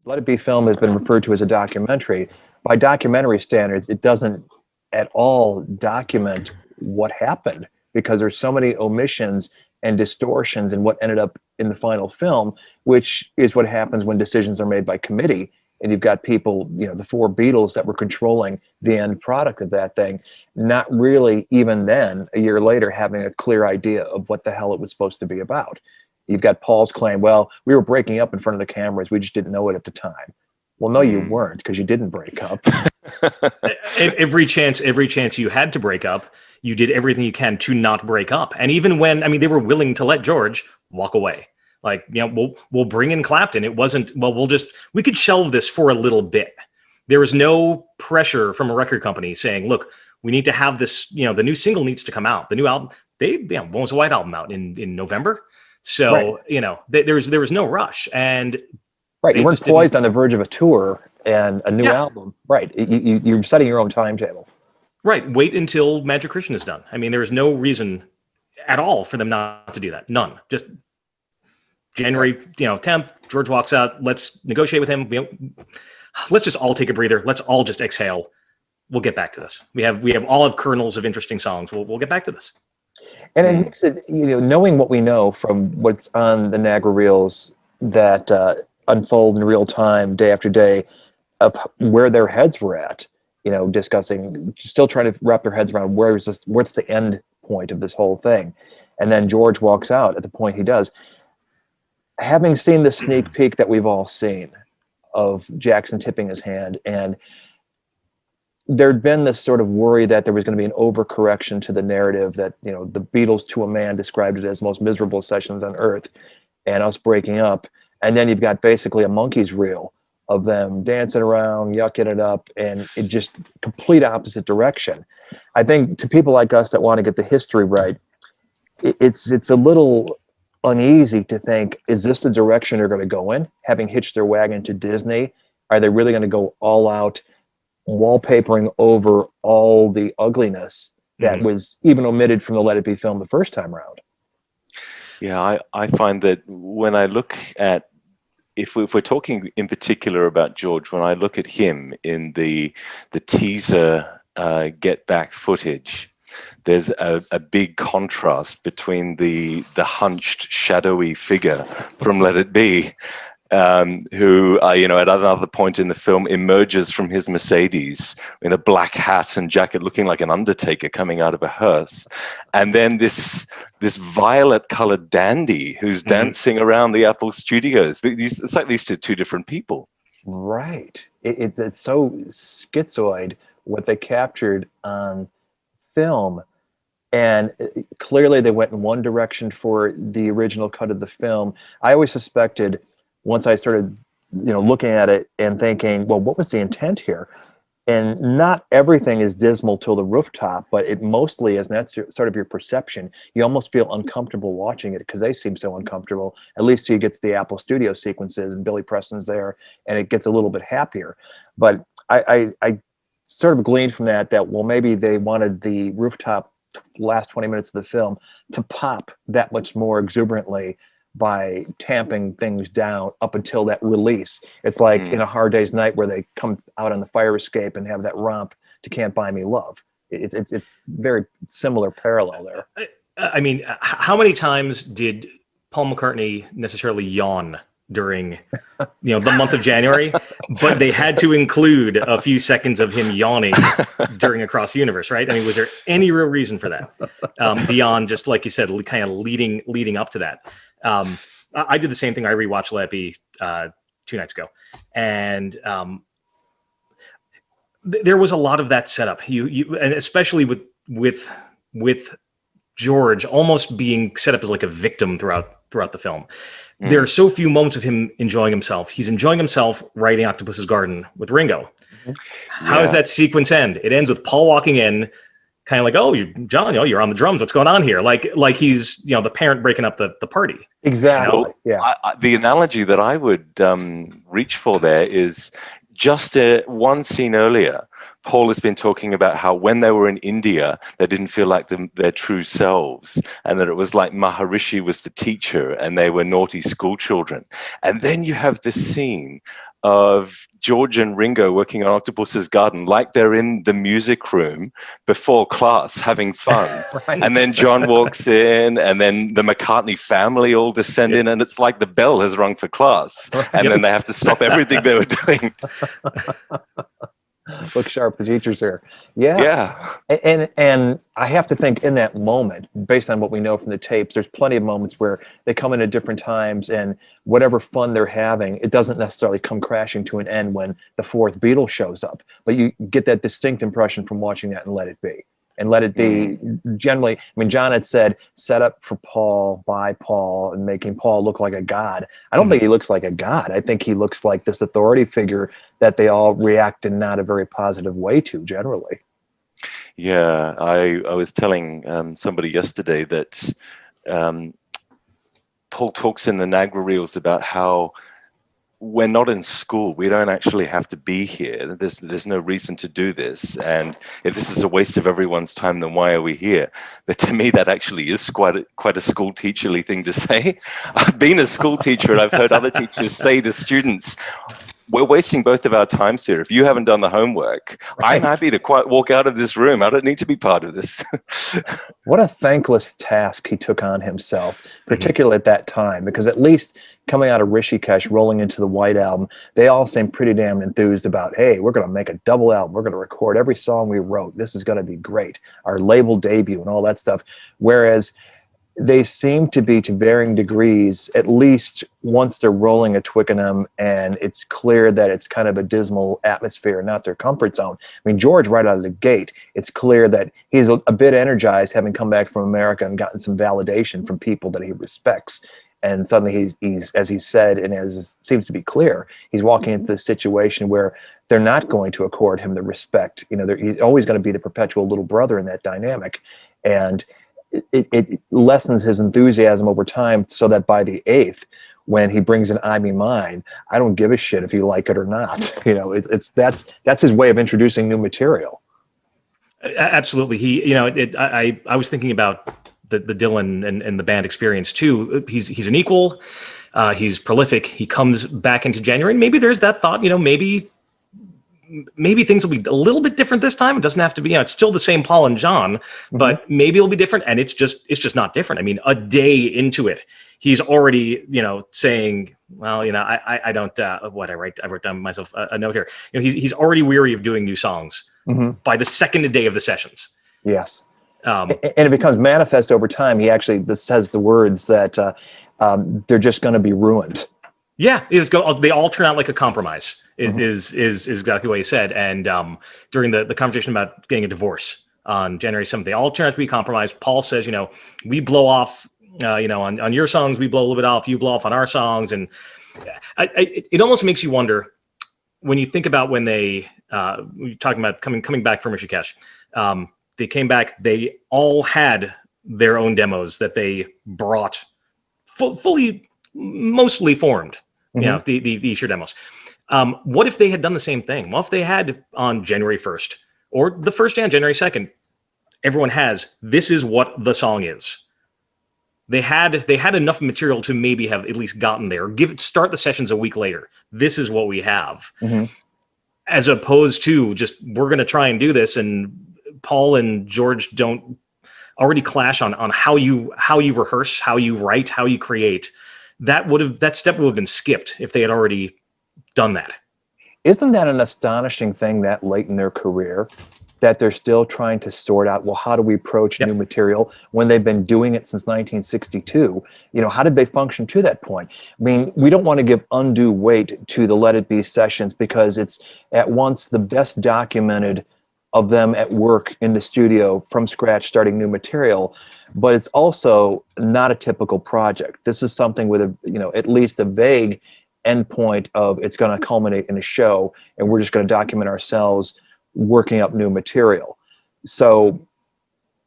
Let It Be film has been referred to as a documentary. By documentary standards, it doesn't at all document what happened because there's so many omissions and distortions in what ended up in the final film, which is what happens when decisions are made by committee. And you've got people, the four Beatles that were controlling the end product of that thing, not really even then, a year later, having a clear idea of what the hell it was supposed to be about. You've got Paul's claim, well, we were breaking up in front of the cameras. We just didn't know it at the time. Well, no, you weren't, because you didn't break up. every chance you had to break up, you did everything you can to not break up. And even when, they were willing to let George walk away. Like, we'll bring in Clapton. It wasn't, well, we could shelve this for a little bit. There was no pressure from a record company saying, look, we need to have this, the new single needs to come out. The new album, when was the White Album out? In November? So, right. There was no rush. And right, you weren't poised on the verge of a tour and a new album. Right, you're setting your own timetable. Right, wait until Magic Christian is done. There was no reason at all for them not to do that. None. Just January, 10th, George walks out. Let's negotiate with him. Let's just all take a breather. Let's all just exhale. We'll get back to this. We have all of kernels of interesting songs. We'll get back to this. And it makes it, knowing what we know from what's on the Niagara Reels that unfold in real time, day after day, of where their heads were at, discussing, still trying to wrap their heads around what's the end point of this whole thing. And then George walks out at the point he does. Having seen the sneak peek that we've all seen of Jackson tipping his hand, and there'd been this sort of worry that there was going to be an overcorrection to the narrative that, the Beatles to a man described it as most miserable sessions on earth and us breaking up. And then you've got basically a monkey's reel of them dancing around, yucking it up, and it just complete opposite direction. I think to people like us that want to get the history right, it's a little uneasy to think, is this the direction they're going to go in? Having hitched their wagon to Disney, are they really going to go all out, wallpapering over all the ugliness that was even omitted from the Let It Be film the first time around? Yeah, I find that when I look at, if we're talking in particular about George, when I look at him in the teaser Get Back footage, there's a big contrast between the hunched, shadowy figure from Let It Be, who, at another point in the film emerges from his Mercedes in a black hat and jacket looking like an undertaker coming out of a hearse. And then this violet-colored dandy who's dancing around the Apple studios. It's like these two different people. Right. It's so schizoid what they captured on film. And clearly they went in one direction for the original cut of the film. I always suspected, once I started, looking at it and thinking, well, what was the intent here? And not everything is dismal till the rooftop, but it mostly is, and that's sort of your perception. You almost feel uncomfortable watching it because they seem so uncomfortable, at least till you get to the Apple Studio sequences and Billy Preston's there and it gets a little bit happier. But I sort of gleaned from that, well, maybe they wanted the rooftop last 20 minutes of the film to pop that much more exuberantly by tamping things down up until that release. It's like in A Hard Day's Night where they come out on the fire escape and have that romp to Can't Buy Me Love. It's very similar parallel there. How many times did Paul McCartney necessarily yawn during the month of January, but they had to include a few seconds of him yawning during Across the Universe, right? Was there any real reason for that beyond just, like you said, kind of leading up to that? I did the same thing. I rewatched Let It Be 2 nights ago, and there was a lot of that setup. You and especially with George almost being set up as like a victim throughout the film. There are so few moments of him enjoying himself. He's enjoying himself writing Octopus's Garden with Ringo. How does that sequence end? It ends with Paul walking in, kind of like, "Oh, John, you're on the drums. What's going on here?" Like he's the parent breaking up the party. Exactly. Yeah. The analogy that I would reach for there is just one scene earlier. Paul has been talking about how when they were in India, they didn't feel like their true selves, and that it was like Maharishi was the teacher and they were naughty school children. And then you have this scene of George and Ringo working on Octopus's Garden like they're in the music room before class having fun. Right. And then John walks in, and then the McCartney family all descend in, and it's like the bell has rung for class. Right. And then they have to stop everything they were doing. Look sharp, the teachers there. Yeah. Yeah. And I have to think in that moment, based on what we know from the tapes, there's plenty of moments where they come in at different times, and whatever fun they're having, it doesn't necessarily come crashing to an end when the fourth Beatle shows up. But you get that distinct impression from watching that and Let It Be. And Let It Be, generally, I mean, John had said, set up for Paul, by Paul, and making Paul look like a god. I don't think he looks like a god. I think he looks like this authority figure that they all react in not a very positive way to, generally. Yeah, I was telling somebody yesterday that Paul talks in the Niagara Reels about how we're not in school. We don't actually have to be here. There's no reason to do this. And if this is a waste of everyone's time, then why are we here? But to me, that actually is quite a school teacherly thing to say. I've been a school teacher, and I've heard other teachers say to students, we're wasting both of our times here. If you haven't done the homework, Right. I'm happy to walk out of this room. I don't need to be part of this. What a thankless task he took on himself, particularly at that time, because at least coming out of Rishikesh, rolling into the White Album, they all seemed pretty damn enthused about, hey, we're going to make a double album. We're going to record every song we wrote. This is going to be great. Our label debut and all that stuff. Whereas they seem to be, to varying degrees, at least once they're rolling at Twickenham and it's clear that it's kind of a dismal atmosphere, not their comfort zone. I mean, George, right out of the gate, it's clear that he's a bit energized, having come back from America and gotten some validation from people that he respects. And suddenly he's as he said, and as it seems to be clear, he's walking into this situation where they're not going to accord him the respect. You know, he's always going to be the perpetual little brother in that dynamic. And it lessens his enthusiasm over time, so that by the 8th, when he brings in I Me Mine, I don't give a shit if you like it or not. You know, that's his way of introducing new material. Absolutely. I was thinking about the Dylan and the band experience too. He's an equal. He's prolific. He comes back into January, and maybe there's that thought, maybe things will be a little bit different this time. It doesn't have to be, it's still the same Paul and John, but maybe it'll be different. And it's just not different. I mean, a day into it, he's already, saying, well, I don't, I wrote down myself a note here. He's already weary of doing new songs by the second day of the sessions. Yes. And it becomes manifest over time. He actually says the words that they're just going to be ruined. Yeah, they all turn out like a compromise. Is exactly what he said. And during the conversation about getting a divorce on January 7th, they all turn out to be compromised. Paul says, we blow off, on your songs, we blow a little bit off, you blow off on our songs. And it almost makes you wonder when you think about when we're talking about coming back from Rishikesh. They came back, they all had their own demos that they brought fully, mostly formed, the issue demos. What if they had done the same thing? What if they had on January 1st or the first day on January 2nd, everyone has, this is what the song is. They had enough material to maybe have at least gotten there, start the sessions a week later. This is what we have, as opposed to just, we're going to try and do this. And Paul and George don't already clash on how you rehearse, how you write, how you create. That step would have been skipped if they had already done that. Isn't that an astonishing thing that late in their career, that they're still trying to sort out, well, how do we approach new material when they've been doing it since 1962? How did they function to that point? I mean, we don't want to give undue weight to the Let It Be sessions because it's at once the best documented of them at work in the studio from scratch, starting new material, but it's also not a typical project. This is something with at least a vague endpoint of it's going to culminate in a show, and we're just going to document ourselves working up new material. So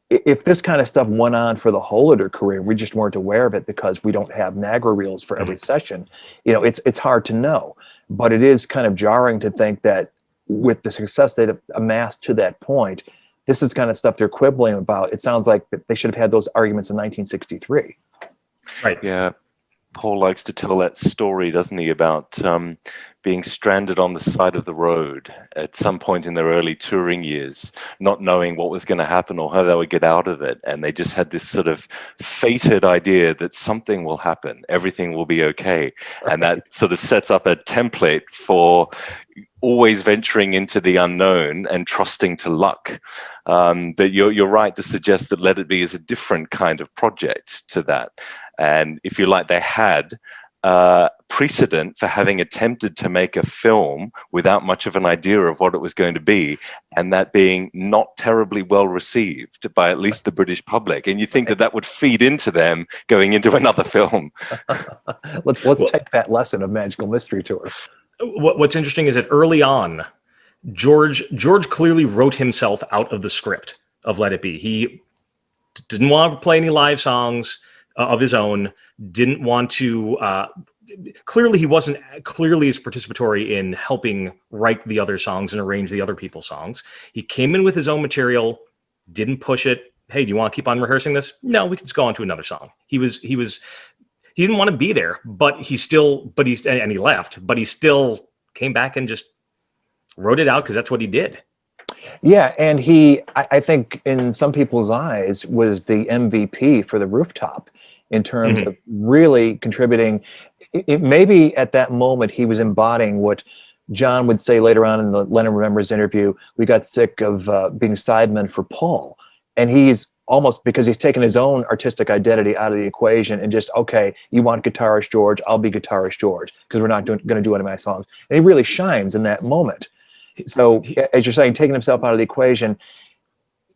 if this kind of stuff went on for the whole of their career, we just weren't aware of it because we don't have Niagara reels for every session, it's hard to know. But it is kind of jarring to think that with the success they've amassed to that point, this is kind of stuff they're quibbling about. It sounds like they should have had those arguments in 1963. Right. Yeah. Paul likes to tell that story, doesn't he, about being stranded on the side of the road at some point in their early touring years, not knowing what was going to happen or how they would get out of it. And they just had this sort of fated idea that something will happen, everything will be okay. Right. And that sort of sets up a template for always venturing into the unknown and trusting to luck. But you're right to suggest that Let It Be is a different kind of project to that. And if you like, they had precedent for having attempted to make a film without much of an idea of what it was going to be, and that being not terribly well received by at least the British public. And you think that that would feed into them going into another film. Let's take that lesson of Magical Mystery Tour. What's interesting is that early on, George clearly wrote himself out of the script of Let It Be. He didn't want to play any live songs of his own, didn't want to, clearly he wasn't clearly as participatory in helping write the other songs and arrange the other people's songs. He came in with his own material, didn't push it. Hey, do you want to keep on rehearsing this? No, we can just go on to another song. He didn't want to be there, and he left, but he still came back and just wrote it out because that's what he did. Yeah, and I think in some people's eyes was the MVP for the Rooftop in terms of really contributing. Maybe at that moment he was embodying what John would say later on in the Lennon Remembers interview. We got sick of being sidemen for Paul, and he's almost, because he's taken his own artistic identity out of the equation and just, okay, you want guitarist George, I'll be guitarist George, because we're not going to do any of my songs. And he really shines in that moment. So as you're saying, taking himself out of the equation,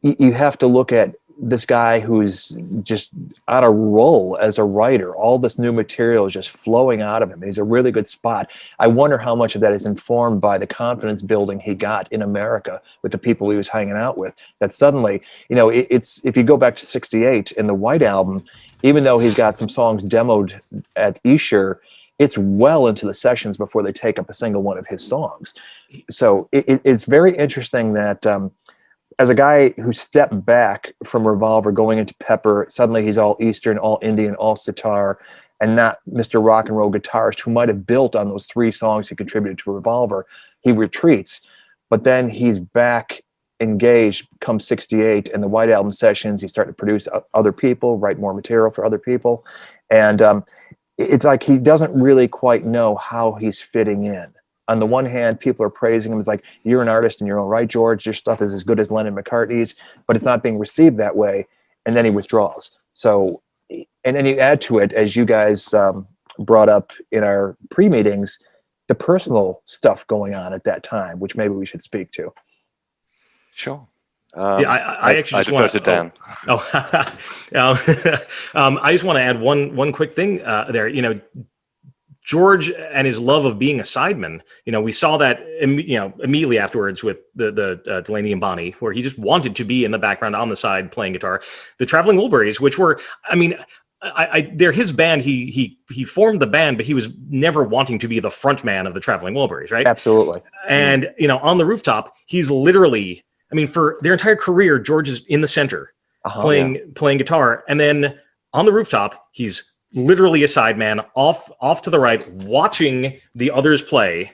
you have to look at this guy who's just on a roll as a writer. All this new material is just flowing out of him. He's a really good spot. I wonder how much of that is informed by the confidence building he got in America with the people he was hanging out with. That suddenly, it's, if you go back to '68 in the White Album, even though he's got some songs demoed at Esher, it's well into the sessions before they take up a single one of his songs. So it's very interesting that as a guy who stepped back from Revolver going into Pepper, suddenly he's all Eastern, all Indian, all sitar, and not Mr. Rock and Roll guitarist who might have built on those 3 songs he contributed to Revolver. He retreats, but then he's back engaged come '68 in the White Album sessions. He's starting to produce other people, write more material for other people. And it's like he doesn't really quite know how he's fitting in. On the one hand, people are praising him. It's like, you're an artist in your own right, George. Your stuff is as good as Lennon McCartney's, but it's not being received that way. And then he withdraws. So, and then you add to it, as you guys brought up in our pre-meetings, the personal stuff going on at that time, which maybe we should speak to. Sure. I actually just want to Dan. I just want to add one quick thing there. George and his love of being a sideman, we saw that, immediately afterwards with the Delaney and Bonnie, where he just wanted to be in the background on the side playing guitar. The Traveling Wilburys, which were, they're his band. He formed the band, but he was never wanting to be the front man of the Traveling Wilburys, right? Absolutely. And, on the Rooftop, he's literally, for their entire career, George is in the center playing guitar. And then on the Rooftop, he's literally a sideman off to the right, watching the others play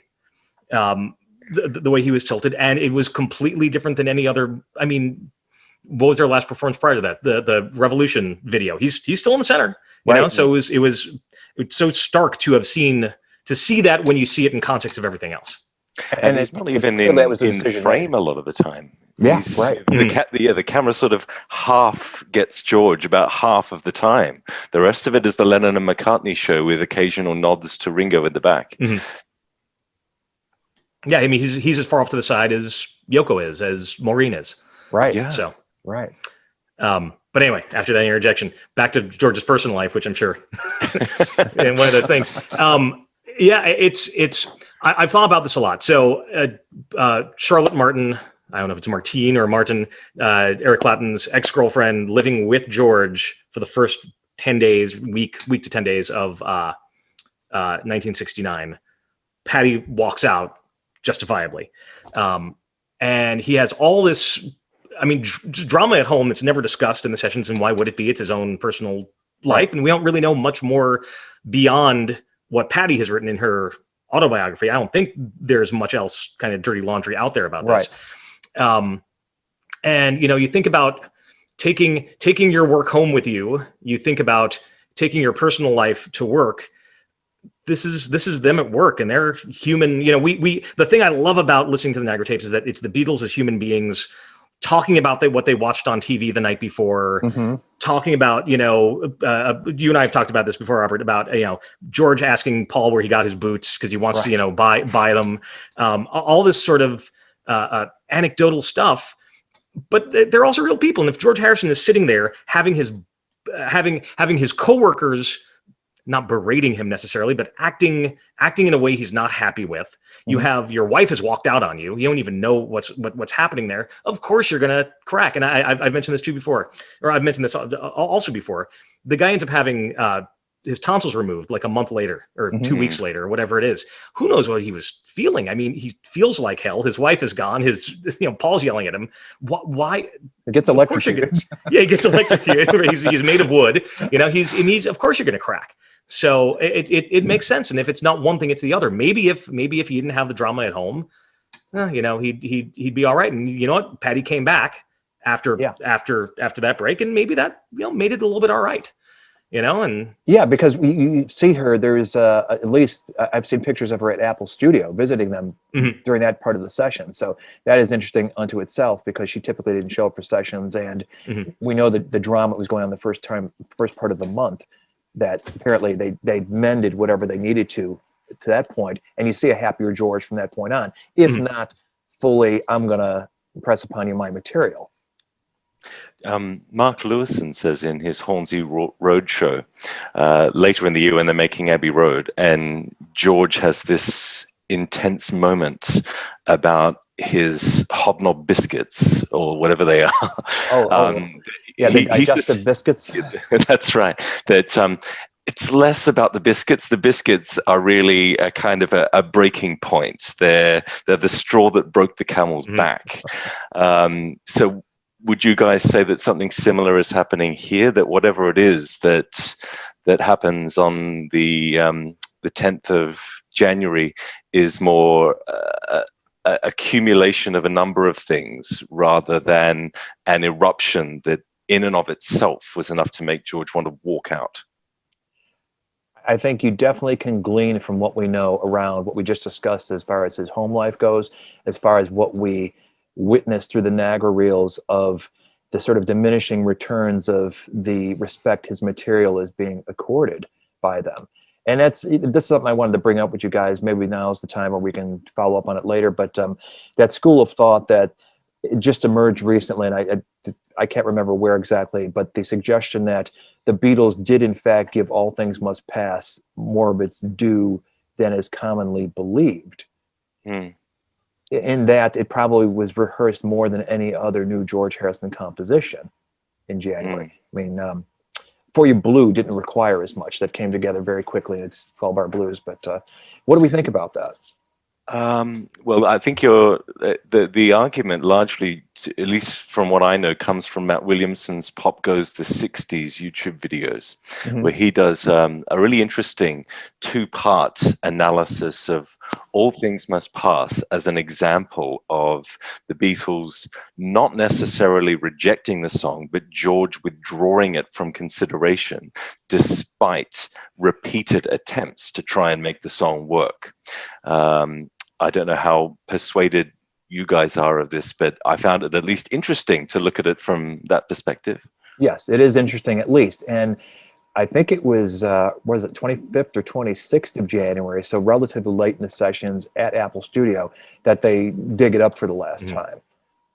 the way he was tilted. And it was completely different than any other. What was their last performance prior to that? The Revolution video. He's still in the center, you know? So it was so stark to see that when you see it in context of everything else. And it's not even in frame a lot of the time. Yeah, right. The camera sort of half gets George about half of the time. The rest of it is the Lennon and McCartney show with occasional nods to Ringo in the back. Mm-hmm. Yeah, he's as far off to the side as Yoko is, as Maureen is. Right. Yeah. So right. But anyway, after that interjection, back to George's personal life, which I'm sure and one of those things. I've thought about this a lot. So Charlotte Martin, I don't know if it's Martine or Martin, Eric Clapton's ex-girlfriend, living with George for the first 10 days, week to 10 days of 1969. Patty walks out justifiably. And he has all this, drama at home that's never discussed in the sessions. And why would it be? It's his own personal life, and we don't really know much more beyond what Patty has written in her autobiography. I don't think there's much else kind of dirty laundry out there about this. And you think about taking your work home with you. You think about taking your personal life to work. This is them at work, and they're human. The thing I love about listening to the Niagara tapes is that it's the Beatles as human beings talking about what they watched on TV the night before, talking about, you and I have talked about this before, Robert, about, George asking Paul where he got his boots because he wants to, buy them. All this sort of anecdotal stuff, but they're also real people. And if George Harrison is sitting there having his coworkers not berating him necessarily, but acting in a way he's not happy with. You have your wife has walked out on you. You don't even know what's happening there. Of course you're gonna crack. And I've mentioned this too before, or I've mentioned this also before. The guy ends up having his tonsils removed like a month later or 2 weeks later, or whatever it is. Who knows what he was feeling? I mean, he feels like hell. His wife is gone. Paul's yelling at him. Why? It gets electrocuted. He gets electrocuted. he's made of wood. He's of course you're gonna crack. So it makes sense, and if it's not one thing, it's the other. Maybe if he didn't have the drama at home, he'd be all right. And you know what? Patty came back after that break, and maybe that made it a little bit all right. And because you see her. There's at least I've seen pictures of her at Apple Studio visiting them during that part of the session. So that is interesting unto itself because she typically didn't show up for sessions, and we know that the drama was going on the first part of the month. That apparently they mended whatever they needed to that point, and you see a happier George from that point on. If not fully, I'm gonna impress upon you my material. Mark Lewison says in his Hornsey Road show later in the year when they're making Abbey Road, and George has this intense moment about his hobnob biscuits or whatever they are. The digestive biscuits. That's right. That it's less about the biscuits. The biscuits are really a kind of a breaking point. They're the straw that broke the camel's back. So would you guys say that something similar is happening here? That whatever it is that happens on the 10th of January is more accumulation of a number of things rather than an eruption that in and of itself was enough to make George want to walk out? I think you definitely can glean from what we know around what we just discussed as far as his home life goes, as far as what we witnessed through the Niagara reels of the sort of diminishing returns of the respect his material is being accorded by them. And this is something I wanted to bring up with you guys. Maybe now is the time where we can follow up on it later. But that school of thought that just emerged recently, and I can't remember where exactly, but the suggestion that the Beatles did in fact give All Things Must Pass more of its due than is commonly believed. In that it probably was rehearsed more than any other new George Harrison composition in January. I mean, For You Blue didn't require as much. That came together very quickly, and it's 12-bar blues. But what do we think about that? Well, I think the argument largely, at least from what I know, comes from Matt Williamson's Pop Goes the 60s YouTube videos, where he does a really interesting two-part analysis of All Things Must Pass as an example of the Beatles not necessarily rejecting the song, but George withdrawing it from consideration despite repeated attempts to try and make the song work. I don't know how persuaded you guys are of this, but I found it at least interesting to look at it from that perspective. Yes, it is interesting at least. And I think it was, 25th or 26th of January, so relatively late in the sessions at Apple Studio, that they dig it up for the last time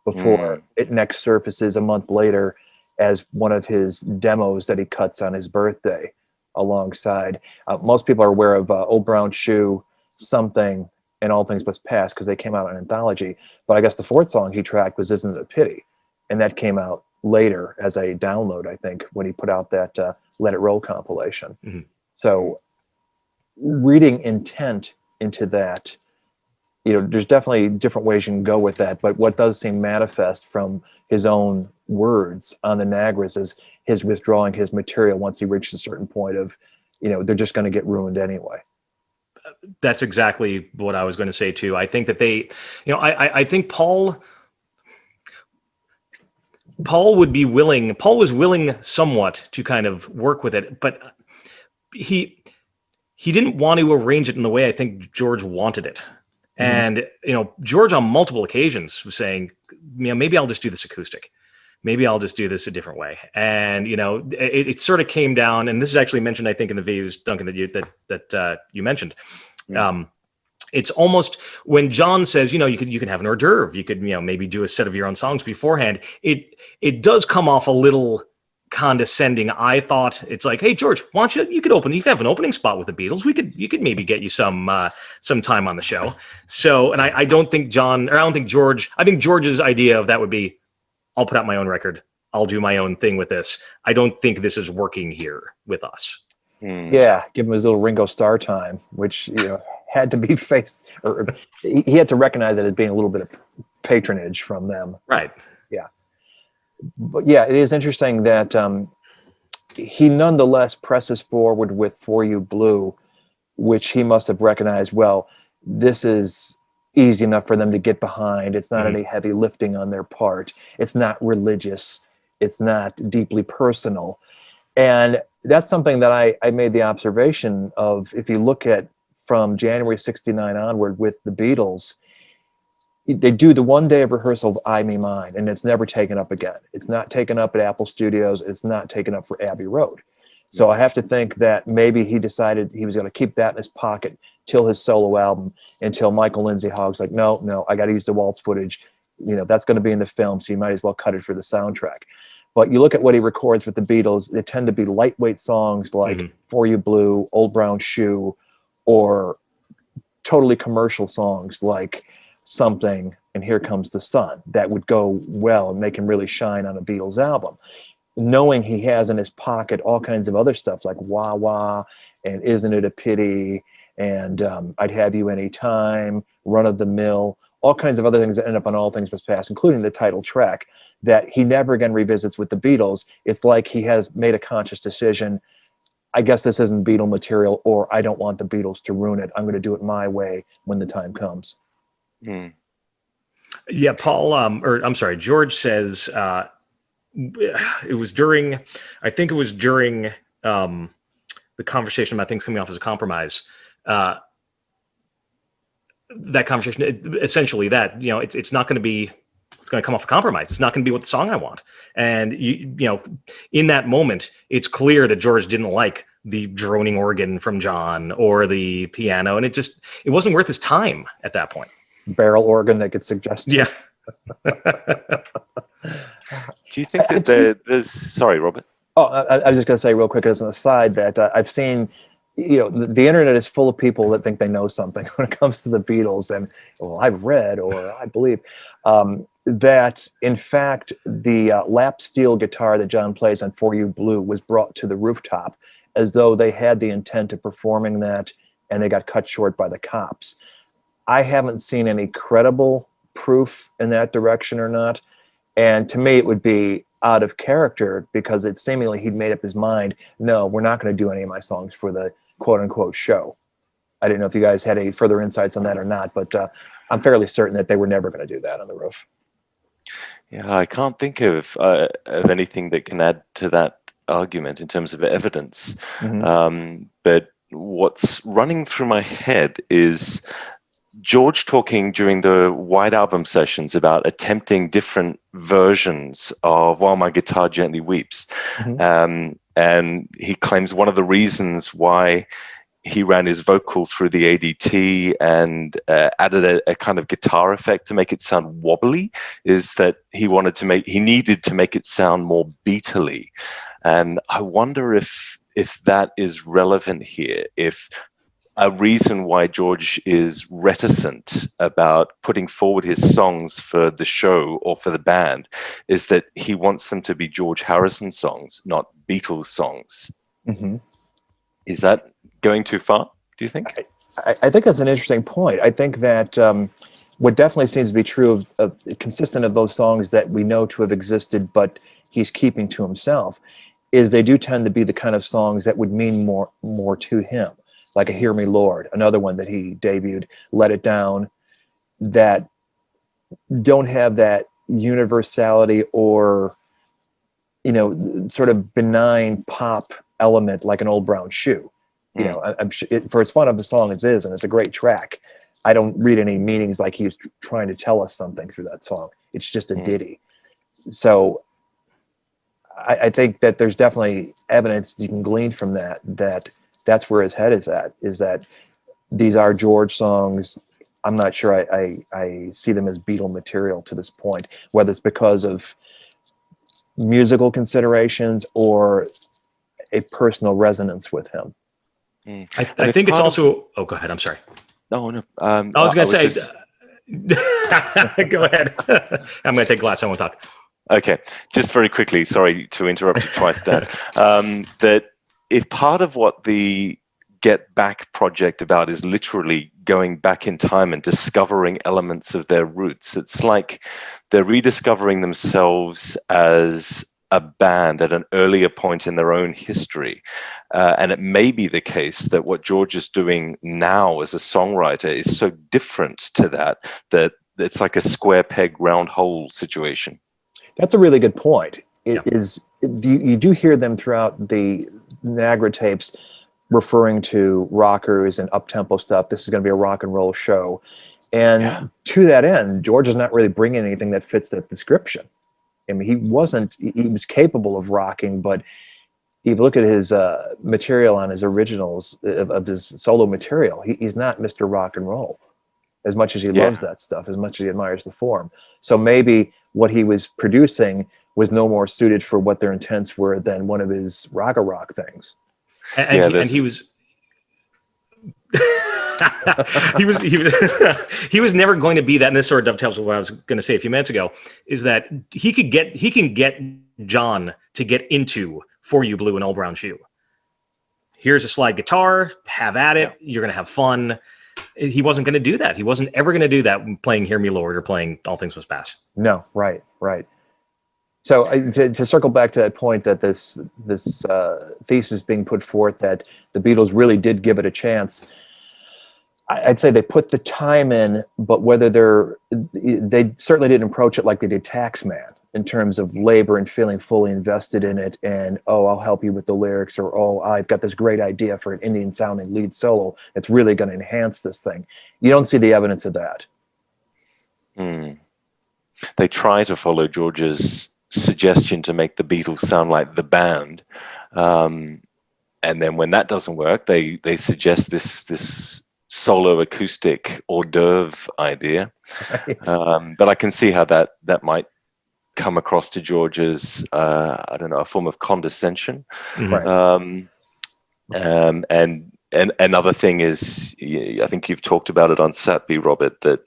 before it next surfaces a month later as one of his demos that he cuts on his birthday alongside. Most people are aware of Old Brown Shoe, Something, and All Things Must Pass because they came out on anthology. But I guess the fourth song he tracked was Isn't It a Pity? And that came out later as a download, I think, when he put out that Let It Roll compilation. So reading intent into that, there's definitely different ways you can go with that. But what does seem manifest from his own words on the Nagras is his withdrawing his material once he reaches a certain point of, they're just going to get ruined anyway. That's exactly what I was going to say too. I think that they, I think Paul would be willing. Paul was willing somewhat to kind of work with it, but he didn't want to arrange it in the way I think George wanted it. And, George on multiple occasions was saying, maybe I'll just do this acoustic. Maybe I'll just do this a different way. And, it sort of came down, and this is actually mentioned, I think, in the videos, Duncan, that you mentioned. It's almost when John says, you can have an hors d'oeuvre, you could, maybe do a set of your own songs beforehand. It does come off a little condescending. I thought it's like, hey, George, why don't you could have an opening spot with the Beatles. You could maybe get you some time on the show. So, and I don't think George, I think George's idea of that would be, I'll put out my own record. I'll do my own thing with this. I don't think this is working here with us. Yeah. Give him his little Ringo Starr time, which, had to be faced, or he had to recognize it as being a little bit of patronage from them. Right. Yeah. But yeah, it is interesting that he nonetheless presses forward with For You Blue, which he must have recognized, well, this is easy enough for them to get behind. It's not any heavy lifting on their part. It's not religious. It's not deeply personal. And that's something that I made the observation of. If you look at from January 69 onward with the Beatles, they do the one day of rehearsal of I Me Mine, and it's never taken up again. It's not taken up at Apple Studios. It's not taken up for Abbey Road. So I have to think that maybe he decided he was going to keep that in his pocket till his solo album, until Michael Lindsay-Hogg's like, no, I got to use the waltz footage. That's going to be in the film, so you might as well cut it for the soundtrack. But you look at what he records with the Beatles, they tend to be lightweight songs like For You Blue, Old Brown Shoe, or totally commercial songs like Something and Here Comes the Sun that would go well and make him really shine on a Beatles album. Knowing he has in his pocket all kinds of other stuff like Wah Wah and Isn't It a Pity and I'd Have You Anytime, Run of the Mill, all kinds of other things that end up on All Things Must Pass, including the title track, that he never again revisits with the Beatles. It's like he has made a conscious decision. I guess this isn't Beatle material, or I don't want the Beatles to ruin it. I'm going to do it my way when the time comes. Yeah, George says it was during the conversation about things coming off as a compromise. That conversation, essentially that, it's not going to be, it's going to come off a compromise. It's not going to be what the song I want. And in that moment, it's clear that George didn't like the droning organ from John or the piano. And it wasn't worth his time at that point. Barrel organ that could suggest. Yeah. Do you think that there's, sorry, Robert? Oh, I was just going to say real quick as an aside that I've seen, the internet is full of people that think they know something when it comes to the Beatles. And, well, I've read or I believe that, in fact, the lap steel guitar that John plays on For You Blue was brought to the rooftop as though they had the intent of performing that, and they got cut short by the cops. I haven't seen any credible proof in that direction or not. And to me, it would be out of character because it seemingly he'd made up his mind, no, we're not going to do any of my songs for the quote unquote show. I didn't know if you guys had any further insights on that or not, but I'm fairly certain that they were never going to do that on the roof. Yeah, I can't think of anything that can add to that argument in terms of evidence. But what's running through my head is George talking during the White Album sessions about attempting different versions of While My Guitar Gently Weeps. And he claims one of the reasons why he ran his vocal through the ADT and added a kind of guitar effect to make it sound wobbly is that he needed to make it sound more Beatle-y. And I wonder if that is relevant here, if a reason why George is reticent about putting forward his songs for the show or for the band is that he wants them to be George Harrison songs, not Beatles songs. Is that going too far, do you think? I think that's an interesting point. I think that what definitely seems to be true of consistent of those songs that we know to have existed, but he's keeping to himself, is they do tend to be the kind of songs that would mean more to him, like a Hear Me Lord, another one that he debuted, Let It Down, that don't have that universality or, sort of benign pop element like an Old Brown Shoe. I'm sure for as fun of a song as it is, and it's a great track, I don't read any meanings like he was trying to tell us something through that song. It's just a ditty. So I think that there's definitely evidence you can glean from that's where his head is at, is that these are George songs. I'm not sure I see them as Beatle material to this point, whether it's because of musical considerations or a personal resonance with him. I think it's also... Oh, go ahead. I'm sorry. No. I was going to say... Go ahead. I'm going to take a glass. I won't talk. Okay, just very quickly, sorry to interrupt you twice, Dan, that if part of what the Get Back project about is literally going back in time and discovering elements of their roots, it's like they're rediscovering themselves as a band at an earlier point in their own history. And it may be the case that what George is doing now as a songwriter is so different to that it's like a square peg, round hole situation. That's a really good point. You do hear them throughout the Niagara tapes referring to rockers and up-tempo stuff. This is going to be a rock and roll show. And to that end, George is not really bringing anything that fits that description. I mean, he was capable of rocking, but if you look at his material on his originals of his solo material, he's not Mr. Rock and Roll. As much as he loves that stuff, as much as he admires the form. So maybe what he was producing was no more suited for what their intents were than one of his rock things. And he was he was never going to be that. And this sort of dovetails with what I was going to say a few minutes ago, is that he can get John to get into For You Blue and Old Brown Shoe. Here's a slide guitar, have at it. You're going to have fun. He wasn't going to do that. He wasn't ever going to do that playing Hear Me Lord or playing All Things Must Pass. No, right. So to circle back to that point, that this thesis being put forth that the Beatles really did give it a chance, I'd say they put the time in, but whether they certainly didn't approach it like they did Taxman in terms of labor and feeling fully invested in it, and I'll help you with the lyrics, or I've got this great idea for an Indian sounding lead solo that's really going to enhance this thing. You don't see the evidence of that. They try to follow George's suggestion to make the Beatles sound like the band, and then when that doesn't work, they suggest this solo acoustic hors d'oeuvre idea. Right. But I can see how that might come across to George as I don't know, a form of condescension. Right. And another thing is, I think you've talked about it on Satby, Robert, that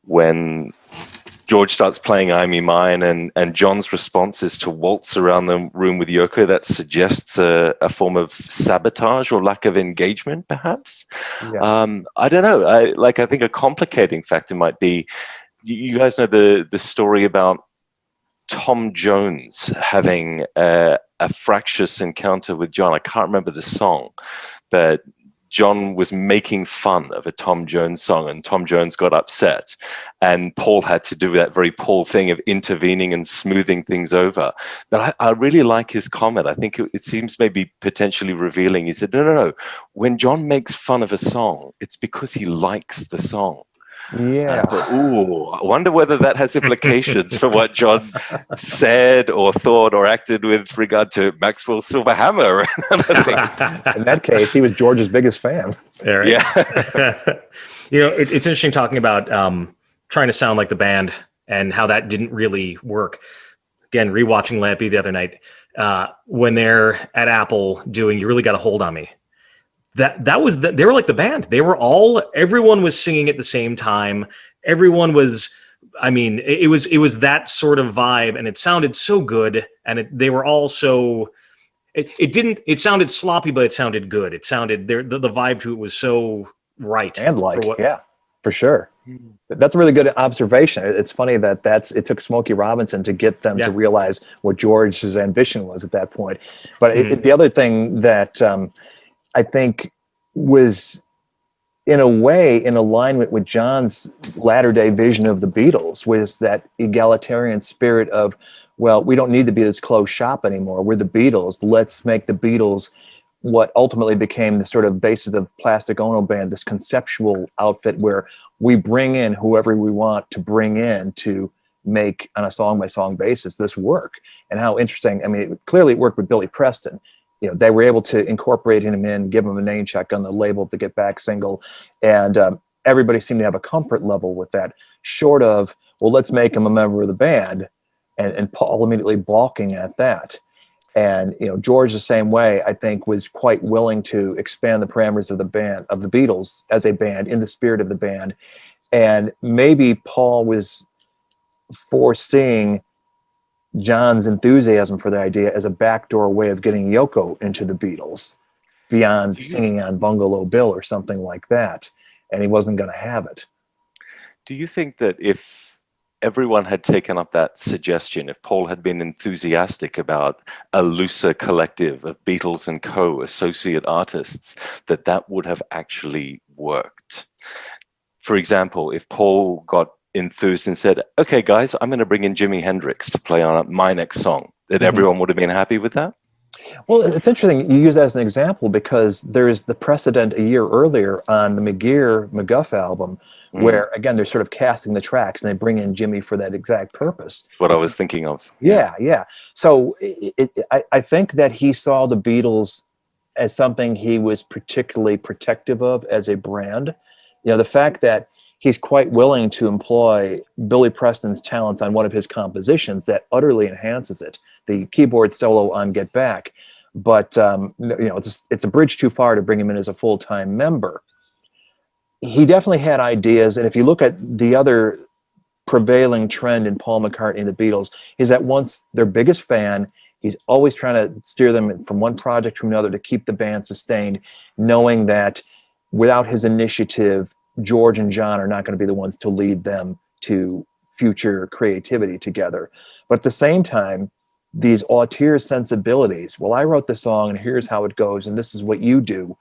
when George starts playing I Me Mine and John's response is to waltz around the room with Yoko, that suggests a form of sabotage or lack of engagement, perhaps. I don't know. I think a complicating factor might be, you guys know the story about Tom Jones having a fractious encounter with John. I can't remember the song, but John was making fun of a Tom Jones song, and Tom Jones got upset, and Paul had to do that very Paul thing of intervening and smoothing things over. But I really like his comment. I think it seems maybe potentially revealing. He said, no. When John makes fun of a song, it's because he likes the song. Yeah. I thought, I wonder whether that has implications for what John said or thought or acted with regard to Maxwell Silverhammer. In that case, he was George's biggest fan. Right. Yeah. It's interesting talking about trying to sound like the band and how that didn't really work. Again, rewatching Lampy the other night, when they're at Apple doing "You Really Got a Hold on Me." They were like the band. Everyone was singing at the same time. Everyone was, it was that sort of vibe, and it sounded so good. And they were all so, it sounded sloppy, but it sounded good. It sounded, the vibe to it was so right. And for sure. That's a really good observation. It's funny that it took Smokey Robinson to get them to realize what George's ambition was at that point. But the other thing that I think was, in a way, in alignment with John's latter-day vision of the Beatles, was that egalitarian spirit of, well, we don't need to be this closed shop anymore. We're the Beatles. Let's make the Beatles what ultimately became the sort of basis of Plastic Ono Band, this conceptual outfit where we bring in whoever we want to bring in to make, on a song-by-song basis, this work. And how interesting, I mean, clearly it worked with Billy Preston. You know, they were able to incorporate him in, give him a name check on the label to Get Back single, and everybody seemed to have a comfort level with that, short of, well, let's make him a member of the band, and Paul immediately balking at that. And, you know, George, the same way, I think, was quite willing to expand the parameters of the band, of the Beatles as a band, in the spirit of the band. And maybe Paul was foreseeing John's enthusiasm for the idea as a backdoor way of getting Yoko into the Beatles, beyond singing on Bungalow Bill or something like that. And he wasn't going to have it. Do you think that if everyone had taken up that suggestion, if Paul had been enthusiastic about a looser collective of Beatles and co. associate artists, that would have actually worked? For example, if Paul got enthused and said, okay, guys, I'm going to bring in Jimi Hendrix to play on my next song, that everyone would have been happy with that? Well, it's interesting you use that as an example, because there's the precedent a year earlier on the McGuff album, where, again, they're sort of casting the tracks and they bring in Jimmy for that exact purpose. That's what I was thinking of. Yeah. So I think that he saw the Beatles as something he was particularly protective of as a brand. You know, the fact that he's quite willing to employ Billy Preston's talents on one of his compositions that utterly enhances it, the keyboard solo on Get Back. But, you know, it's a bridge too far to bring him in as a full-time member. He definitely had ideas, and if you look at the other prevailing trend in Paul McCartney and the Beatles, is that once their biggest fan, he's always trying to steer them from one project to another to keep the band sustained, knowing that without his initiative, George and John are not going to be the ones to lead them to future creativity together. But at the same time, these auteur sensibilities, well, I wrote the song and here's how it goes and this is what you do.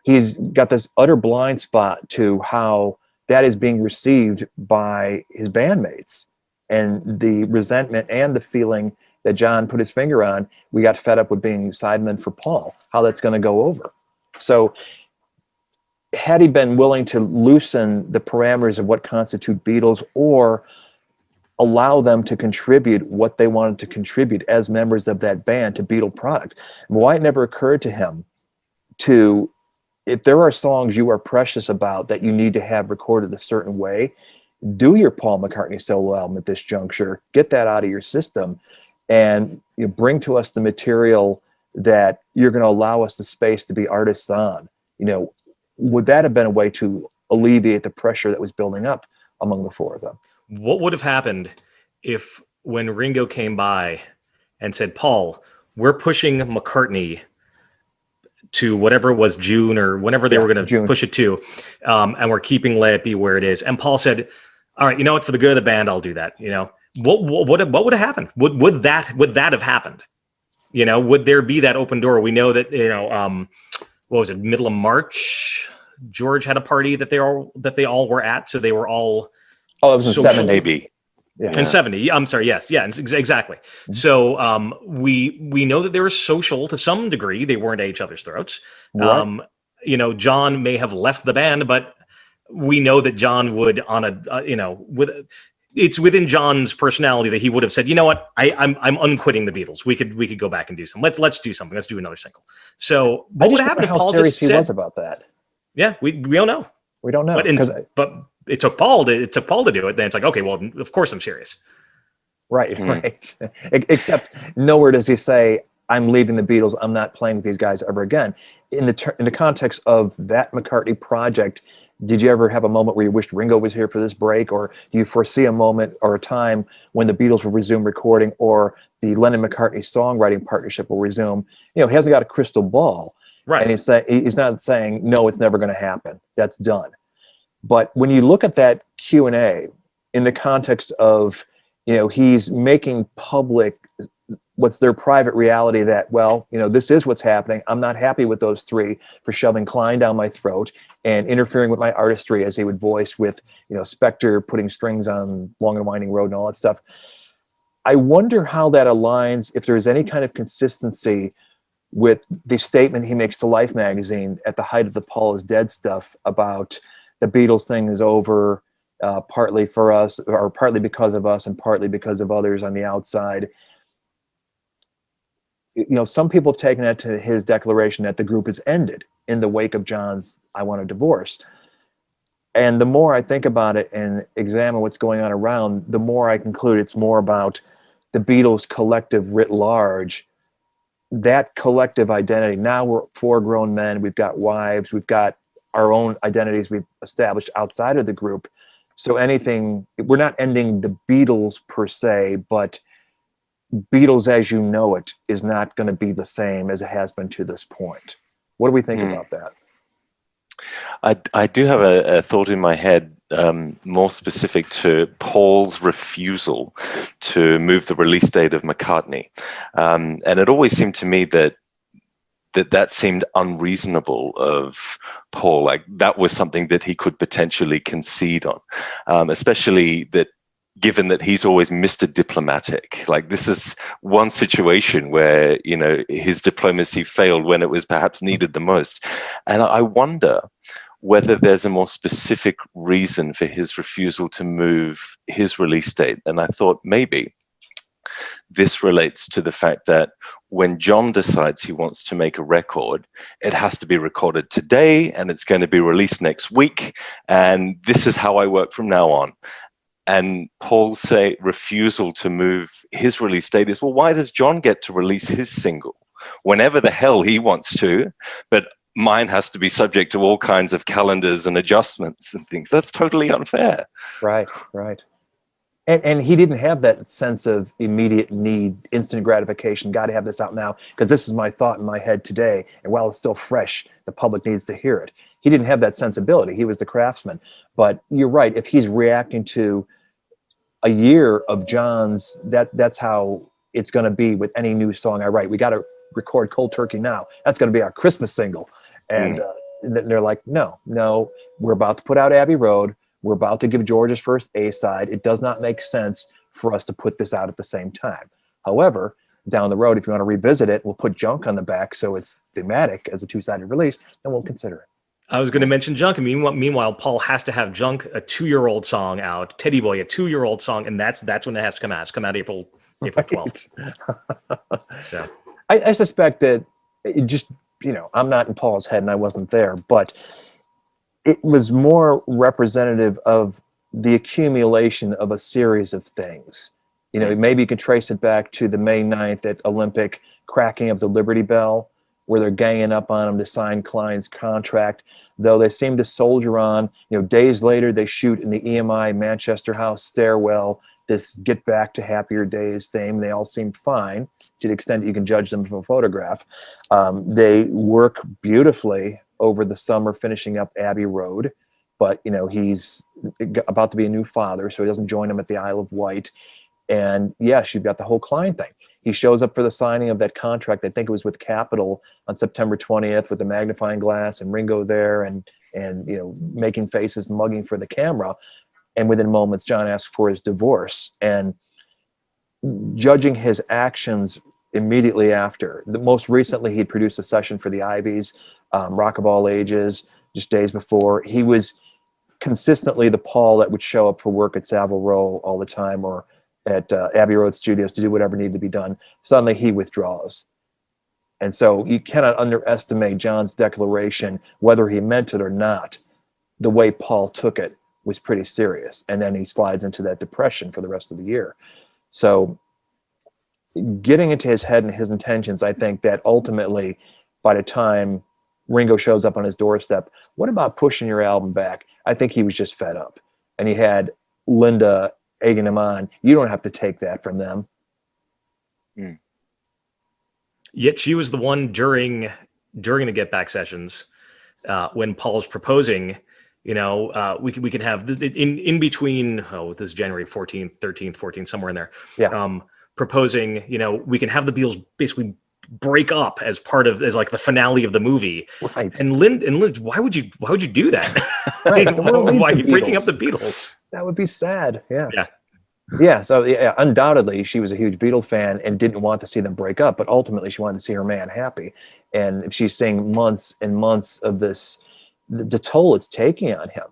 He's got this utter blind spot to how that is being received by his bandmates, and the resentment and the feeling that John put his finger on, we got fed up with being sidemen for Paul, how that's going to go over. So had he been willing to loosen the parameters of what constitute Beatles, or allow them to contribute what they wanted to contribute as members of that band to Beatle product, why it never occurred to him to, if there are songs you are precious about that you need to have recorded a certain way, do your Paul McCartney solo album at this juncture, get that out of your system, and you bring to us the material that you're going to allow us the space to be artists on. You know, would that have been a way to alleviate the pressure that was building up among the four of them? What would have happened if, when Ringo came by and said, Paul, we're pushing McCartney to whatever it was, June or whenever they were going to push it to, and we're keeping Let It Be where it is. And Paul said, all right, you know what, for the good of the band, I'll do that. You know, what would have happened? Would that have happened? You know, would there be that open door? We know that, you know, what was it, middle of March, George had a party that they all were at. So they were all, it was in 70, maybe. Yeah. In 70, I'm sorry, yes, yeah, exactly. Mm-hmm. So we know that they were social to some degree. They weren't at each other's throats. Right. You know, John may have left the band, but we know that John would, it's within John's personality that he would have said, you know what, I'm unquitting the Beatles. We could go back and do something. Let's do something. Let's do another single. So what would happen if Paul just said, was about that? Yeah, we don't know. We don't know. But it took Paul to do it. Then it's like, okay, well, of course I'm serious. Right, right. Except nowhere does he say, I'm leaving the Beatles. I'm not playing with these guys ever again. In the context of that McCartney project, did you ever have a moment where you wished Ringo was here for this break? Or do you foresee a moment or a time when the Beatles will resume recording, or the Lennon-McCartney songwriting partnership will resume? You know, he hasn't got a crystal ball. Right. And he's not saying, no, it's never going to happen. That's done. But when you look at that Q&A in the context of, he's making public what's their private reality that, well, this is what's happening. I'm not happy with those three for shoving Klein down my throat and interfering with my artistry, as he would voice with, Spector putting strings on Long and Winding Road and all that stuff. I wonder how that aligns, if there's any kind of consistency with the statement he makes to Life magazine at the height of the Paul is dead stuff about the Beatles thing is over, partly for us, or partly because of us, and partly because of others on the outside. Some people have taken that to his declaration that the group has ended in the wake of John's "I Want a Divorce." And the more I think about it and examine what's going on around, the more I conclude it's more about the Beatles collective writ large, that collective identity. Now we're 4 grown men, we've got wives, we've got our own identities we've established outside of the group. So we're not ending the Beatles per se, but Beatles as you know it is not going to be the same as it has been to this point. What do we think about that? I do have a thought in my head, more specific to Paul's refusal to move the release date of McCartney. And it always seemed to me that seemed unreasonable of Paul. Like, that was something that he could potentially concede on, especially that given that he's always Mr. Diplomatic. Like, this is one situation where, his diplomacy failed when it was perhaps needed the most. And I wonder whether there's a more specific reason for his refusal to move his release date. And I thought maybe this relates to the fact that when John decides he wants to make a record, it has to be recorded today and it's going to be released next week. And this is how I work from now on. And Paul's refusal to move his release date is, well, why does John get to release his single whenever the hell he wants to, but mine has to be subject to all kinds of calendars and adjustments and things? That's totally unfair. Right. And he didn't have that sense of immediate need, instant gratification, got to have this out now, because this is my thought in my head today. And while it's still fresh, the public needs to hear it. He didn't have that sensibility. He was the craftsman. But you're right. If he's reacting to a year of John's, that's how it's going to be with any new song I write. We got to record Cold Turkey now. That's going to be our Christmas single. And they're like, no, we're about to put out Abbey Road. We're about to give George his first A-side. It does not make sense for us to put this out at the same time. However, down the road, if you want to revisit it, we'll put Junk on the back so it's thematic as a 2-sided release, then we'll consider it. I was going to mention Junk. Meanwhile, Paul has to have Junk, a 2-year-old song out, Teddy Boy, a 2-year-old song, and that's when it has to come out. It's come out April 12th. So I suspect that it just, I'm not in Paul's head and I wasn't there, but it was more representative of the accumulation of a series of things. Maybe you can trace it back to the May 9th at Olympic cracking of the Liberty Bell, where they're ganging up on him to sign Klein's contract, though they seem to soldier on. Days later, they shoot in the EMI Manchester House stairwell this Get Back to Happier Days theme. They all seem fine to the extent that you can judge them from a photograph. They work beautifully over the summer, finishing up Abbey Road, but he's about to be a new father, so he doesn't join them at the Isle of Wight. And yes, you've got the whole Klein thing. He shows up for the signing of that contract. I think it was with Capitol on September 20th with the magnifying glass and Ringo there and making faces and mugging for the camera. And within moments, John asks for his divorce. And judging his actions immediately after, most recently he'd produced a session for the Ivies, Rock of All Ages, just days before. He was consistently the Paul that would show up for work at Savile Row all the time, or at Abbey Road Studios to do whatever needed to be done. Suddenly he withdraws. And so you cannot underestimate John's declaration, whether he meant it or not. The way Paul took it was pretty serious. And then he slides into that depression for the rest of the year. So getting into his head and his intentions, I think that ultimately, by the time Ringo shows up on his doorstep, what about pushing your album back? I think he was just fed up. And he had Linda egging him on. You don't have to take that from them. Yet she was the one during the Get Back sessions when Paul's proposing We can have in between. Oh, this is January 14th, 13th, 14th, somewhere in there. Yeah. Proposing, we can have the Beatles basically break up as like the finale of the movie. Right. And Lind, why would you do that? Right. The world needs why are the you breaking up Beatles. the Beatles? That would be sad. Yeah. Yeah. Yeah. So undoubtedly, she was a huge Beatles fan and didn't want to see them break up, but ultimately, she wanted to see her man happy. And she's seeing months and months of this, the toll it's taking on him,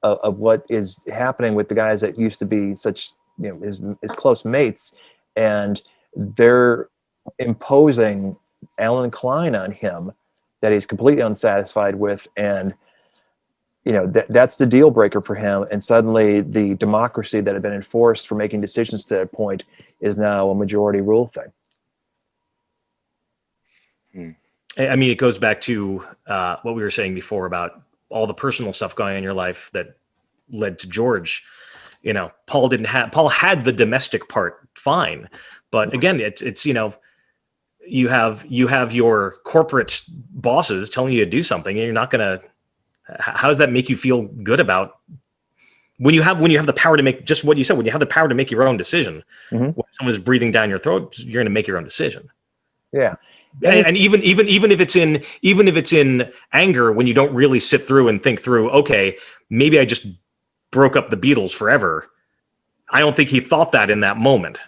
of what is happening with the guys that used to be such, his close mates, and they're imposing Alan Klein on him that he's completely unsatisfied with, and that's the deal breaker for him. And suddenly the democracy that had been enforced for making decisions to that point is now a majority rule thing. I mean, it goes back to what we were saying before about all the personal stuff going on in your life that led to George. Paul had the domestic part fine, but again, it's you have your corporate bosses telling you to do something, and you're not gonna. How does that make you feel good about when you have the power to make just what you said? When you have the power to make your own decision, when someone's breathing down your throat, you're going to make your own decision. Yeah, and even if it's in anger, when you don't really sit through and think through, okay, maybe I just broke up the Beatles forever. I don't think he thought that in that moment.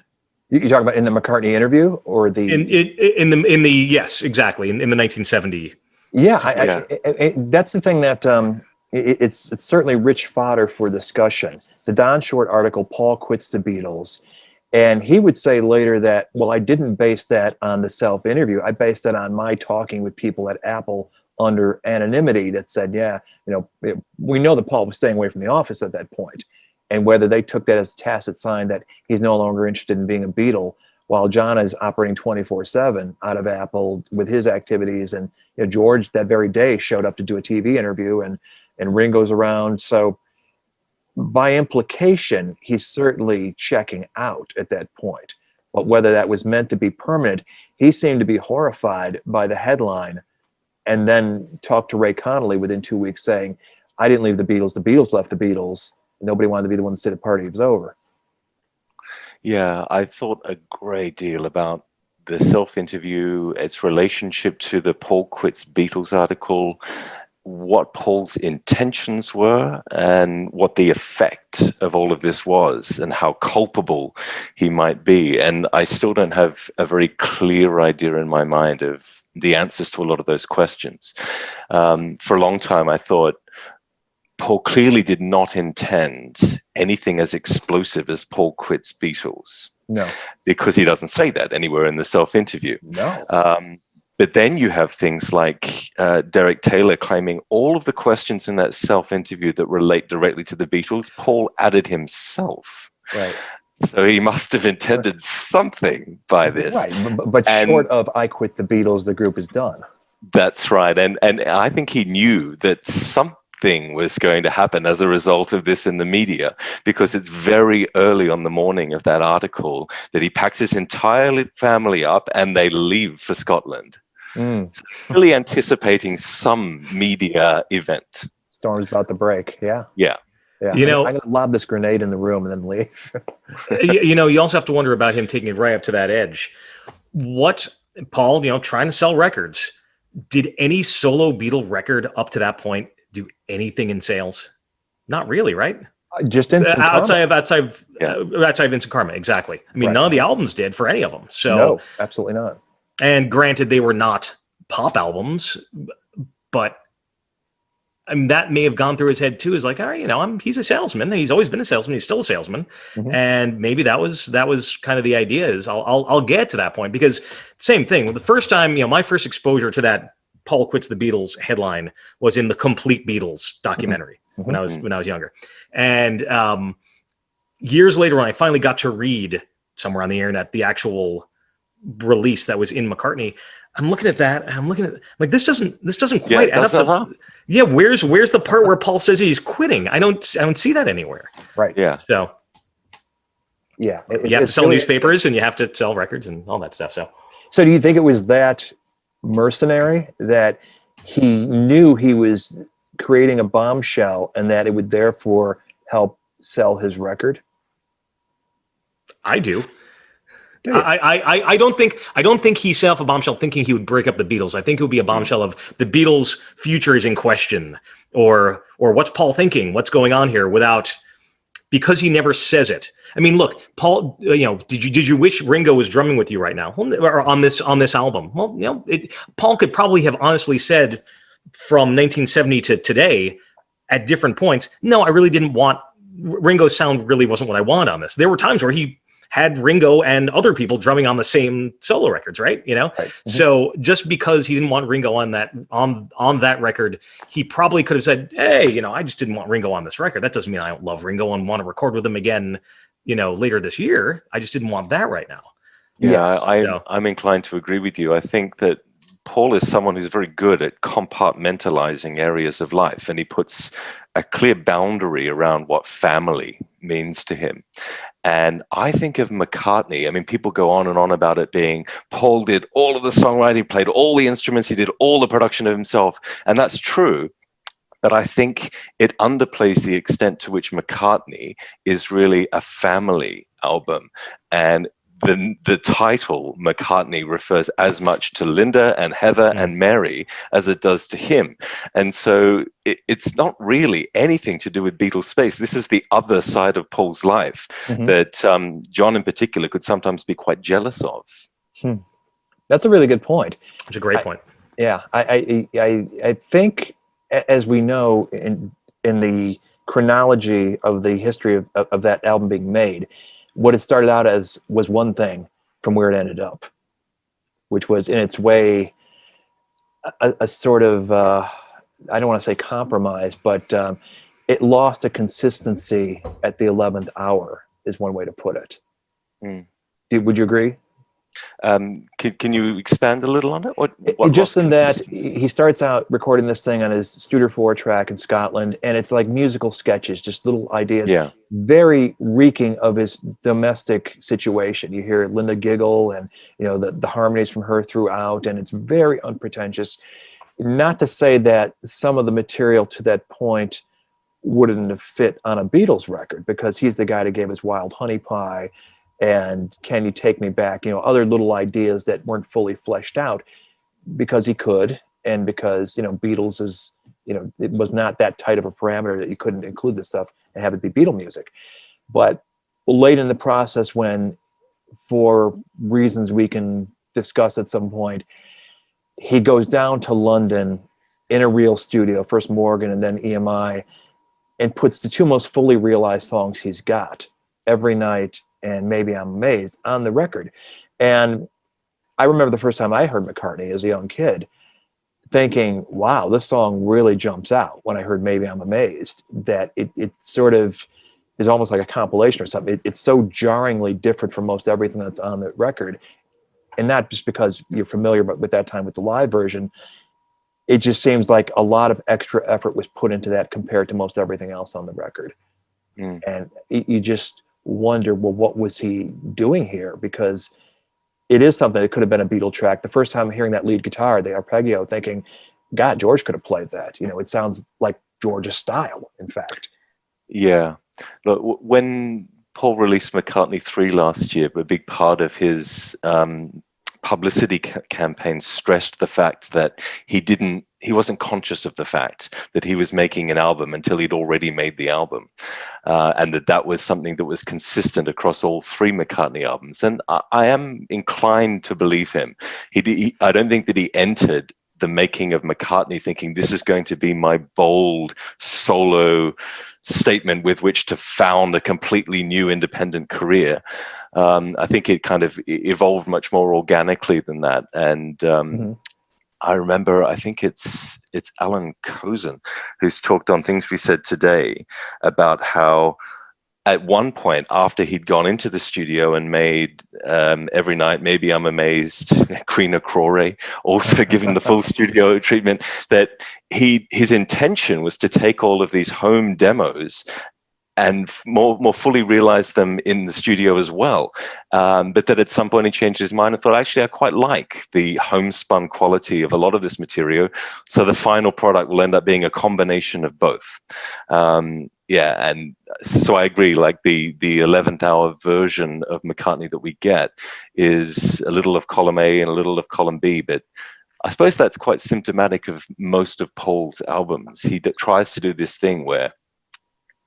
You talking about in the McCartney interview or the in the yes, exactly in the 1970. Yeah, that's the thing that it's certainly rich fodder for discussion. The Don Short article, Paul Quits the Beatles, and he would say later that, well, I didn't base that on the self-interview. I based it on my talking with people at Apple under anonymity that said, we know that Paul was staying away from the office at that point, and whether they took that as a tacit sign that he's no longer interested in being a Beatle, while John is operating 24/7 out of Apple with his activities. And George that very day showed up to do a TV interview, and Ringo's around. So by implication, he's certainly checking out at that point. But whether that was meant to be permanent, he seemed to be horrified by the headline, and then talked to Ray Connolly within 2 weeks saying, I didn't leave the Beatles left the Beatles. Nobody wanted to be the one to say the party was over. Yeah, I thought a great deal about the self-interview, its relationship to the Paul Quits Beatles article, what Paul's intentions were, and what the effect of all of this was, and how culpable he might be. And I still don't have a very clear idea in my mind of the answers to a lot of those questions. For a long time, I thought Paul clearly did not intend anything as explosive as Paul Quits Beatles. No. Because he doesn't say that anywhere in the self-interview. No. But then you have things like Derek Taylor claiming all of the questions in that self-interview that relate directly to the Beatles, Paul added himself. Right. So he must have intended something by this. Right, but short of I quit the Beatles, the group is done. That's right. And I think he knew that something was going to happen as a result of this in the media, because it's very early on the morning of that article that he packs his entire family up and they leave for Scotland. So really anticipating some media event. Storm's about to break. Yeah. I'm going to lob this grenade in the room and then leave. You also have to wonder about him taking it right up to that edge. What Paul, trying to sell records, did any solo Beatle record up to that point do anything in sales? Not really, right? Just outside of Vincent Karma, exactly. I mean, none of the albums did for any of them. So no, absolutely not. And granted, they were not pop albums, but I mean, that may have gone through his head too. Is like, all right, he's a salesman. He's always been a salesman. He's still a salesman, and maybe that was kind of the idea. Is I'll get to that point, because same thing. The first time, my first exposure to that Paul Quits the Beatles headline was in the Complete Beatles documentary when I was younger, and years later, when I finally got to read somewhere on the internet the actual release that was in McCartney, I'm looking at that and I'm looking at like this doesn't quite add up to. Yeah, where's the part where Paul says he's quitting? I don't see that anywhere. Right. Yeah. So yeah, you have to sell newspapers and you have to sell records and all that stuff. So do you think it was that mercenary that he knew he was creating a bombshell and that it would therefore help sell his record? I do. Do you? I don't think he set off a bombshell thinking he would break up the Beatles. I think it would be a bombshell of the Beatles' future is in question, or what's Paul thinking? What's going on here? Because he never says it. I mean, look, Paul. Did you wish Ringo was drumming with you right now, or on this album? Well, Paul could probably have honestly said from 1970 to today, at different points, no, I really didn't want Ringo's sound. Really wasn't what I wanted on this. There were times where he had Ringo and other people drumming on the same solo records, right? Right. Mm-hmm. So just because he didn't want Ringo on that record, he probably could have said, "Hey, I just didn't want Ringo on this record. That doesn't mean I don't love Ringo and want to record with him again, later this year. I just didn't want that right now." Yeah, I'm inclined to agree with you. I think that Paul is someone who's very good at compartmentalizing areas of life, and he puts a clear boundary around what family means to him. And I think of McCartney. I mean, people go on and on about it being Paul did all of the songwriting, played all the instruments, he did all the production of himself. And that's true. But I think it underplays the extent to which McCartney is really a family album. And the title McCartney refers as much to Linda and Heather and Mary as it does to him. And so it's not really anything to do with Beatles space. This is the other side of Paul's life that John in particular could sometimes be quite jealous of. That's a really good point. It's a great point. Yeah, I think, as we know in the chronology of the history of that album being made, what it started out as was one thing from where it ended up, which was in its way a sort of, I don't want to say compromise, but it lost a consistency at the 11th hour is one way to put it. Would you agree? Can you expand a little on it? What just in that he starts out recording this thing on his Studer 4 track in Scotland, and it's like musical sketches, just little ideas, very reeking of his domestic situation. You hear Linda giggle, and the harmonies from her throughout, and it's very unpretentious. Not to say that some of the material to that point wouldn't have fit on a Beatles record, because he's the guy that gave us Wild Honey Pie and Can You Take Me Back, other little ideas that weren't fully fleshed out, because he could, and because, Beatles is, it was not that tight of a parameter that you couldn't include this stuff and have it be Beatle music. But late in the process, when, for reasons we can discuss at some point, he goes down to London in a real studio, first Morgan and then EMI, and puts the two most fully realized songs he's got, Every Night and Maybe I'm Amazed, on the record. And I remember the first time I heard McCartney as a young kid thinking, wow, this song really jumps out when I heard Maybe I'm Amazed, that it sort of is almost like a compilation or something. It's so jarringly different from most everything that's on the record. And not just because you're familiar with that time with the live version. It just seems like a lot of extra effort was put into that compared to most everything else on the record. And you just wonder, well, what was he doing here? Because it is something that could have been a Beatle track. The first time hearing that lead guitar, the arpeggio, thinking, God, George could have played that. It sounds like George's style, in fact. Yeah. Look, when Paul released McCartney 3 last year, a big part of his publicity campaign stressed the fact that he wasn't conscious of the fact that he was making an album until he'd already made the album, and that was something that was consistent across all 3 McCartney albums. And I am inclined to believe him. I don't think that he entered the making of McCartney thinking this is going to be my bold solo statement with which to found a completely new independent career. I think it kind of evolved much more organically than that. And I remember, I think it's Alan Kozin who's talked on Things We Said Today about how at one point, after he'd gone into the studio and made Every Night, Maybe I'm Amazed, Queen of Crawley, also given the full studio treatment, that his intention was to take all of these home demos and more fully realized them in the studio as well. But that at some point he changed his mind and thought, actually, I quite like the homespun quality of a lot of this material. So the final product will end up being a combination of both. Yeah, and so I agree. Like the 11th hour version of McCartney that we get is a little of column A and a little of column B, but I suppose that's quite symptomatic of most of Paul's albums. He tries to do this thing where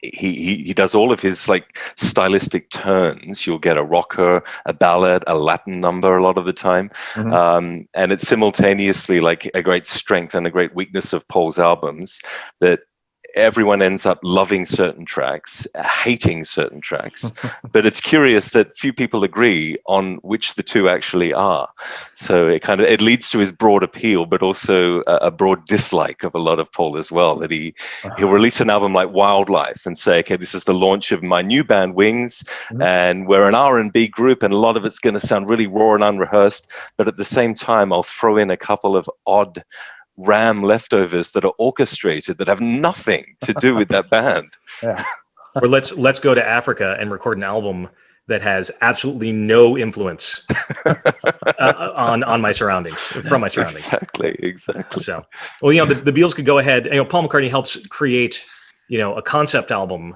he does all of his like stylistic turns. You'll get a rocker, a ballad, a Latin number a lot of the time. And it's simultaneously like a great strength and a great weakness of Paul's albums, that everyone ends up loving certain tracks, hating certain tracks. But it's curious that few people agree on which the two actually are. So it leads to his broad appeal, but also a broad dislike of a lot of Paul as well, that he'll release an album like Wildlife and say, okay, this is the launch of my new band Wings, and we're an R&B group, and a lot of it's going to sound really raw and unrehearsed, but at the same time I'll throw in a couple of odd Ram leftovers that are orchestrated that have nothing to do with that band. Yeah. Or let's go to Africa and record an album that has absolutely no influence on my surroundings, from my surroundings. Exactly. So, well, the Beatles could go ahead. Paul McCartney helps create, a concept album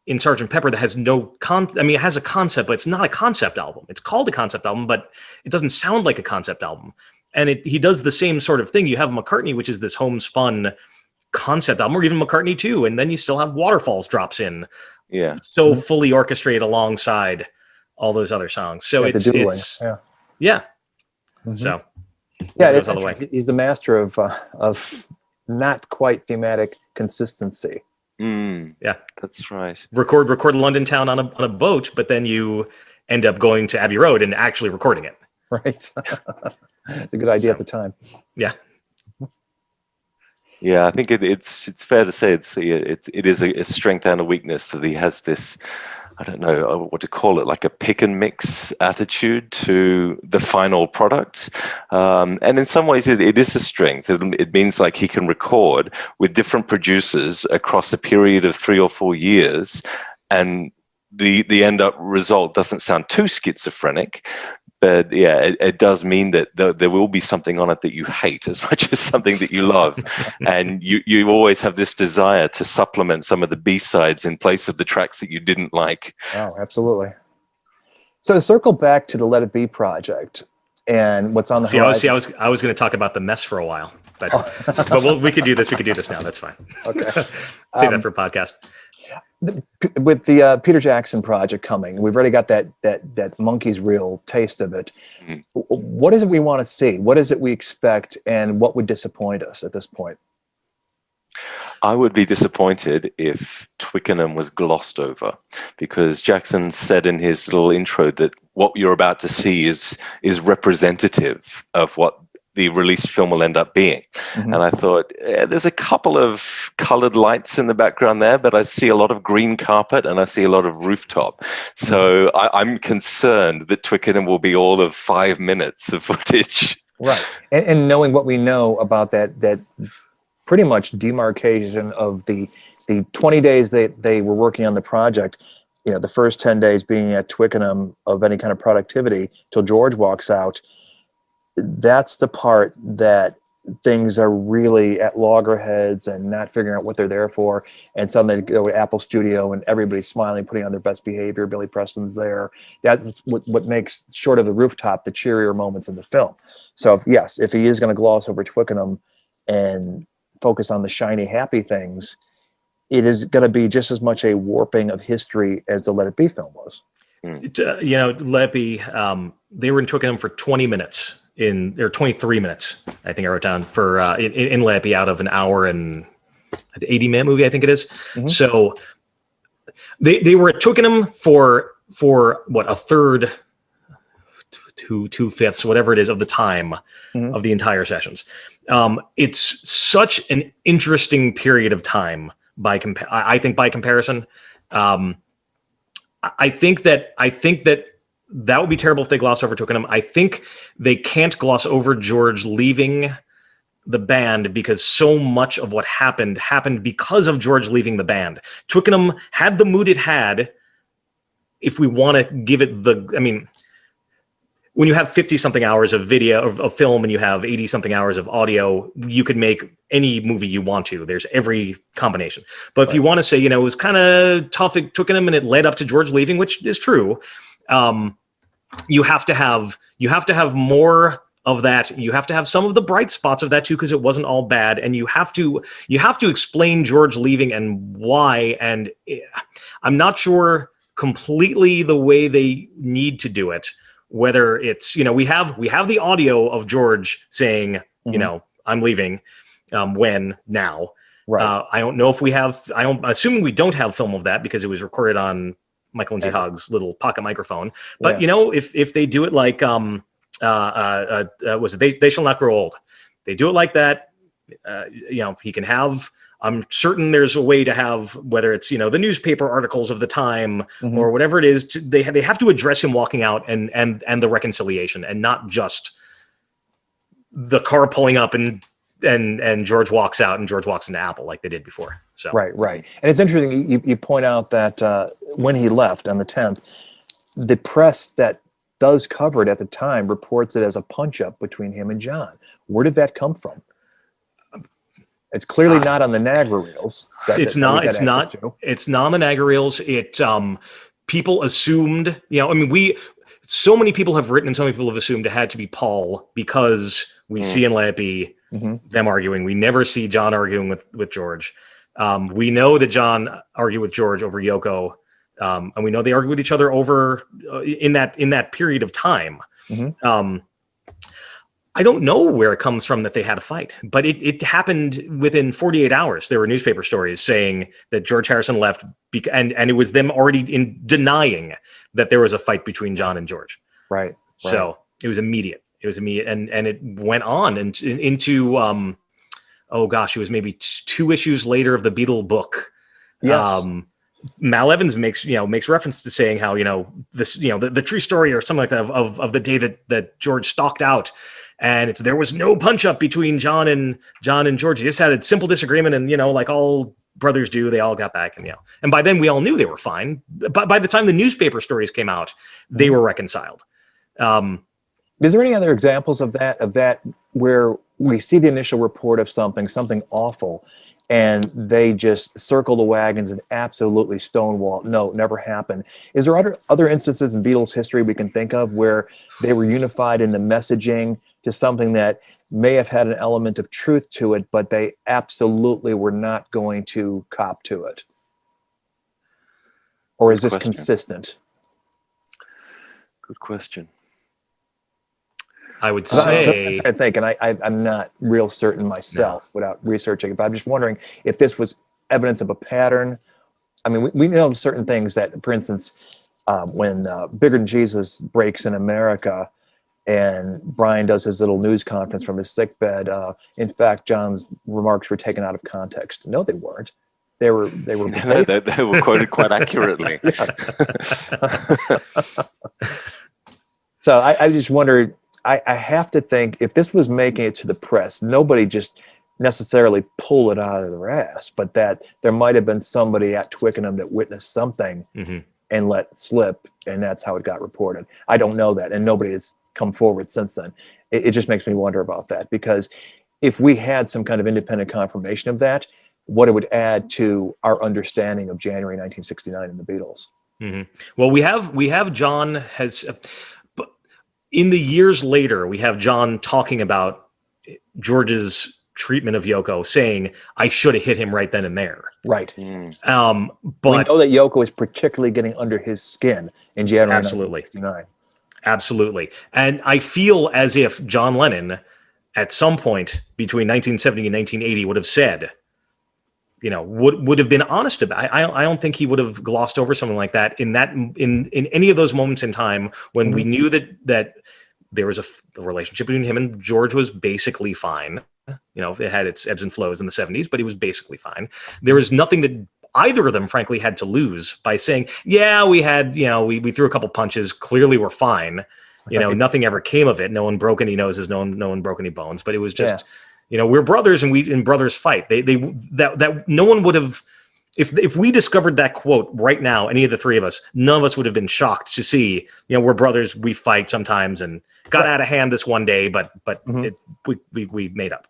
in Sgt. Pepper that has it has a concept, but it's not a concept album. It's called a concept album, but it doesn't sound like a concept album. And he does the same sort of thing. You have McCartney, which is this homespun concept album, or even McCartney 2, and then you still have Waterfalls drops in. Yeah. So fully orchestrated alongside all those other songs. So it's yeah. So it goes all the way. He's the master of not quite thematic consistency. Yeah, that's right. Record London Town on a boat, but then you end up going to Abbey Road and actually recording it. Right. It's a good idea at the time. Yeah. Yeah, I think it's fair to say it is a strength and a weakness that he has this, I don't know what to call it, like a pick and mix attitude to the final product. And in some ways it is a strength. It means like he can record with different producers across a period of 3 or 4 years, and the end up result doesn't sound too schizophrenic. But yeah, it does mean that there will be something on it that you hate as much as something that you love. And you always have this desire to supplement some of the B-sides in place of the tracks that you didn't like. Oh, absolutely. So to circle back to the Let It Be project and what's on the horizon. I was going to talk about the mess for a while, but we could do this. We could do this now. That's fine. Okay. Save that for a podcast. With the Peter Jackson project coming, we've already got that monkey's real taste of it. What is it we want to see? What is it we expect, and what would disappoint us at this point? I would be disappointed if Twickenham was glossed over, because Jackson said in his little intro that what you're about to see is representative of what the released film will end up being. And I thought, there's a couple of colored lights in the background there, but I see a lot of green carpet and I see a lot of rooftop. So I'm concerned that Twickenham will be all of 5 minutes of footage. Right. And knowing what we know about that pretty much demarcation of the 20 days they were working on the project, the first 10 days being at Twickenham of any kind of productivity till George walks out, that's the part that things are really at loggerheads and not figuring out what they're there for. And suddenly they go to Apple Studio and everybody's smiling, putting on their best behavior. Billy Preston's there. That's what makes, short of the rooftop, the cheerier moments in the film. So if he is going to gloss over Twickenham and focus on the shiny, happy things, it is going to be just as much a warping of history as the Let It Be film was. Let It Be, they were in Twickenham for 20 minutes. 23 minutes, I think I wrote down, for in Let It Be, out of an hour and 80-minute movie, I think it is. So they were at Twickenham for what, a third, two-fifths, whatever it is, of the time of the entire sessions. It's such an interesting period of time by comparison. I think that would be terrible if they gloss over Twickenham. I think they can't gloss over George leaving the band because so much of what happened because of George leaving the band. Twickenham had the mood it had. If we want to give it when you have 50 something hours of video of film and you have 80 something hours of audio, you could make any movie you want to. There's every combination. But if you want to say, it was kind of tough at Twickenham and it led up to George leaving, which is true. You have to have more of that. You have to have some of the bright spots of that too, because it wasn't all bad. And you have to explain George leaving and why. And I'm not sure completely the way they need to do it. Whether it's, we have the audio of George saying, I'm leaving, when now. Right. I don't know if we have. Assuming we don't have film of that because it was recorded on Michael Lindsay-Hogg's little pocket microphone. But if they do it like was it They Shall Not Grow Old? They do it like that. He can have. I'm certain there's a way to have, whether it's the newspaper articles of the time or whatever it is. They have to address him walking out and the reconciliation, and not just the car pulling up and George walks out and George walks into Apple like they did before. So right. And it's interesting you point out that when he left on the 10th, the press that does cover it at the time reports it as a punch up between him and John. Where did that come from? It's clearly not on the Niagara reels. It's not on the Niagara reels. People assumed, so many people have written and so many people have assumed it had to be Paul because we see in Let It Be them arguing. We never see John arguing with George. We know that John argued with George over Yoko, and we know they argued with each other over in that period of time. I don't know where it comes from that they had a fight, but it happened within 48 hours. There were newspaper stories saying that George Harrison left, and it was them already denying that there was a fight between John and George. Right. So it was immediate. And it went on into it was maybe 2 issues later of the Beatle book. Yes. Mal Evans makes reference to saying how this the true story or something like that of the day that George stalked out. And there was no punch up between John and George. They just had a simple disagreement, and like all brothers do, they all got back, and by then we all knew they were fine. But by the time the newspaper stories came out, they were reconciled. Is there any other examples of that where we see the initial report of something awful, and they just circle the wagons and absolutely stonewall? No, never happened. Is there other instances in Beatles history we can think of where they were unified in the messaging to something that may have had an element of truth to it, but they absolutely were not going to cop to it? Or is this consistent? Good question. I would say, I think, and I'm not real certain myself without researching it, but I'm just wondering if this was evidence of a pattern. I mean, we know certain things that, for instance, when Bigger Than Jesus breaks in America and Brian does his little news conference from his sickbed, in fact, John's remarks were taken out of context. No, they weren't. They were they were quoted quite accurately. So I just wondered, I have to think if this was making it to the press, nobody just necessarily pulled it out of their ass, but that there might have been somebody at Twickenham that witnessed something and let slip, and that's how it got reported. I don't know that, and nobody has come forward since then. It just makes me wonder about that, because if we had some kind of independent confirmation of that, what it would add to our understanding of January 1969 and the Beatles. Well, we have John has, but in the years later, we have John talking about George's treatment of Yoko, saying, I should have hit him right then and there. Right. But we know that Yoko is particularly getting under his skin in January 1969. Absolutely. And I feel as if John Lennon, at some point between 1970 and 1980, would have said, would have been honest about it. I don't think he would have glossed over something like that in any of those moments in time when we knew that there was a relationship between him and George was basically fine. It had its ebbs and flows in the 70s, but he was basically fine. There was nothing that either of them, frankly, had to lose by saying, yeah, we had, we threw a couple punches. Clearly we're fine. Nothing ever came of it. No one broke any noses. No one broke any bones, but it was just, We're brothers and brothers fight. That no one would have, if we discovered that quote right now, any of the three of us, none of us would have been shocked to see, we're brothers, we fight sometimes, and got out of hand this one day, but we made up.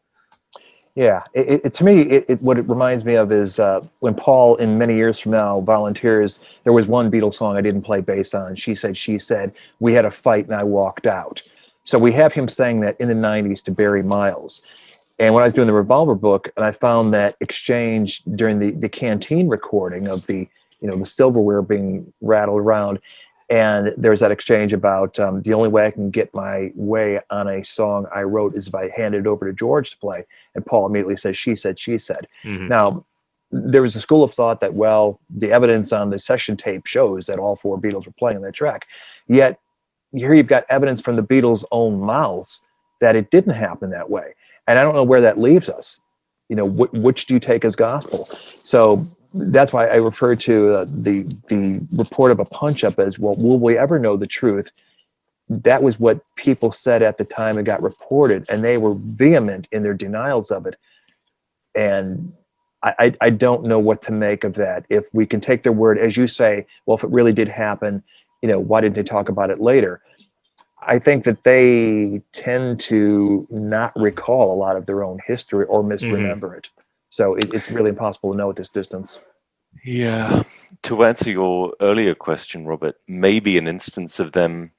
Yeah, to me, what it reminds me of is when Paul, in many years from now, volunteers. There was one Beatles song I didn't play bass on. She said, we had a fight and I walked out. So we have him saying that in the 90s to Barry Miles. And when I was doing the Revolver book, and I found that exchange during the Canteen recording of the silverware being rattled around. And there's that exchange about the only way I can get my way on a song I wrote is if I hand it over to George to play. And Paul immediately says, she said, she said. Mm-hmm. Now, there was a school of thought that, well, the evidence on the session tape shows that all four Beatles were playing on that track. Yet, here you've got evidence from the Beatles' own mouths that it didn't happen that way. And I don't know where that leaves us. Which do you take as gospel? So that's why I refer to the report of a punch-up as, well, will we ever know the truth? That was what people said at the time it got reported, and they were vehement in their denials of it. And I don't know what to make of that. If we can take their word, as you say, well, if it really did happen, why didn't they talk about it later? I think that they tend to not recall a lot of their own history or misremember it. So it's really impossible to know at this distance. Yeah. To answer your earlier question, Robert, maybe an instance of them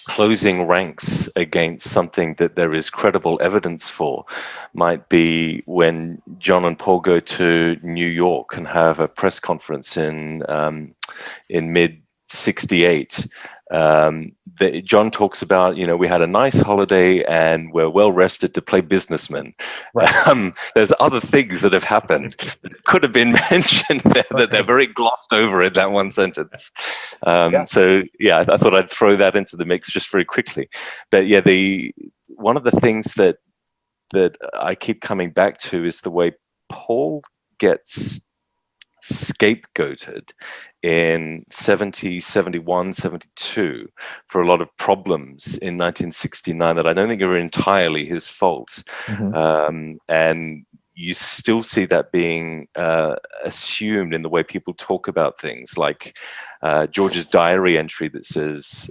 closing ranks against something that there is credible evidence for might be when John and Paul go to New York and have a press conference in mid-'68. John talks about, we had a nice holiday and we're well rested to play businessmen. Right. There's other things that have happened that could have been mentioned there that they're very glossed over in that one sentence. So I thought I'd throw that into the mix just very quickly. But one of the things that I keep coming back to is the way Paul gets scapegoated in 70, 71, 72 for a lot of problems in 1969 that I don't think are entirely his fault. Mm-hmm. And you still see that being assumed in the way people talk about things, like George's diary entry that says,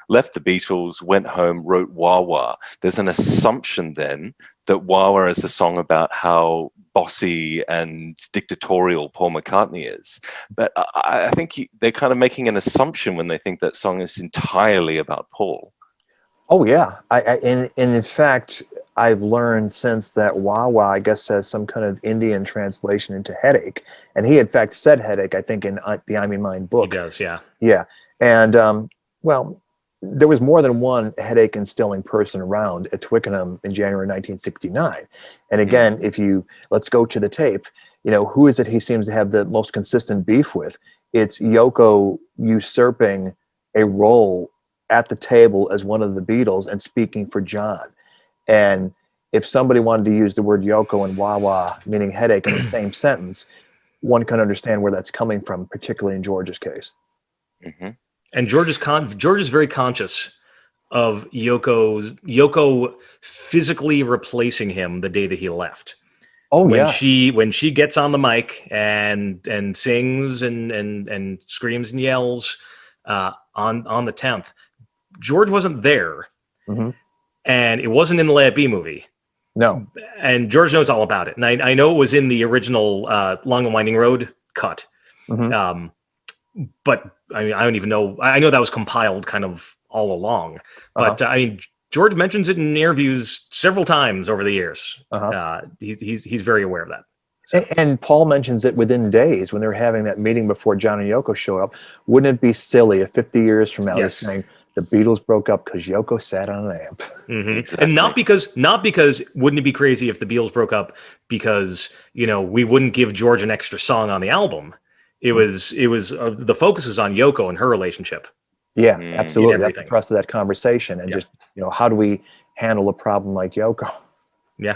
left the Beatles, went home, wrote Wah Wah. There's an assumption then that Wah Wah is a song about how bossy and dictatorial Paul McCartney is. But I think they're kind of making an assumption when they think that song is entirely about Paul. Oh, yeah. And in fact, I've learned since that Wah Wah, I guess, has some kind of Indian translation into headache. And he, in fact, said headache, I think, in the I'm in Mind book. He does, yeah. Yeah. And, well, there was more than one headache-instilling person around at Twickenham in January 1969. And again, let's go to the tape, who is it he seems to have the most consistent beef with? It's Yoko usurping a role at the table as one of the Beatles and speaking for John. And if somebody wanted to use the word Yoko and Wah Wah, meaning headache, in the same sentence, one can understand where that's coming from, particularly in George's case. Mm-hmm. And George is very conscious of Yoko physically replacing him the day that he left. Oh, when she gets on the mic and sings and screams and yells on the 10th, George wasn't there, mm-hmm. and it wasn't in the Let It Be movie. No, and George knows all about it, and I know it was in the original Long and Winding Road cut. Mm-hmm. But I mean, I don't even know. I know that was compiled kind of all along. But I mean, George mentions it in interviews several times over the years. He's very aware of that. So. And Paul mentions it within days when they were having that meeting before John and Yoko showed up. Wouldn't it be silly if 50 years from now they're saying the Beatles broke up because Yoko sat on an amp? Mm-hmm. Exactly. And not because wouldn't it be crazy if the Beatles broke up because we wouldn't give George an extra song on the album. It was the focus was on Yoko and her relationship. Yeah, absolutely. That's the thrust of that conversation, and just how do we handle a problem like Yoko? Yeah,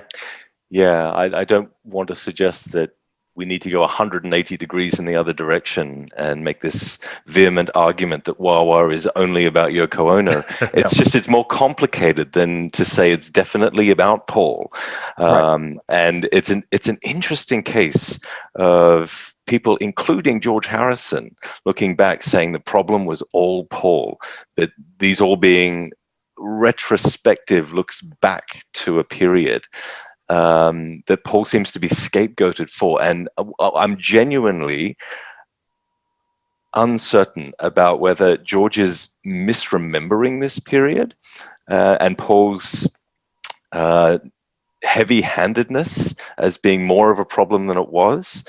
yeah. I don't want to suggest that we need to go 180 degrees in the other direction and make this vehement argument that Wah Wah is only about Yoko Ono. It's just, it's more complicated than to say it's definitely about Paul. And it's an interesting case of people, including George Harrison, looking back saying the problem was all Paul, that these all being retrospective looks back to a period that Paul seems to be scapegoated for. And I'm genuinely uncertain about whether George is misremembering this period and Paul's heavy-handedness as being more of a problem than it was,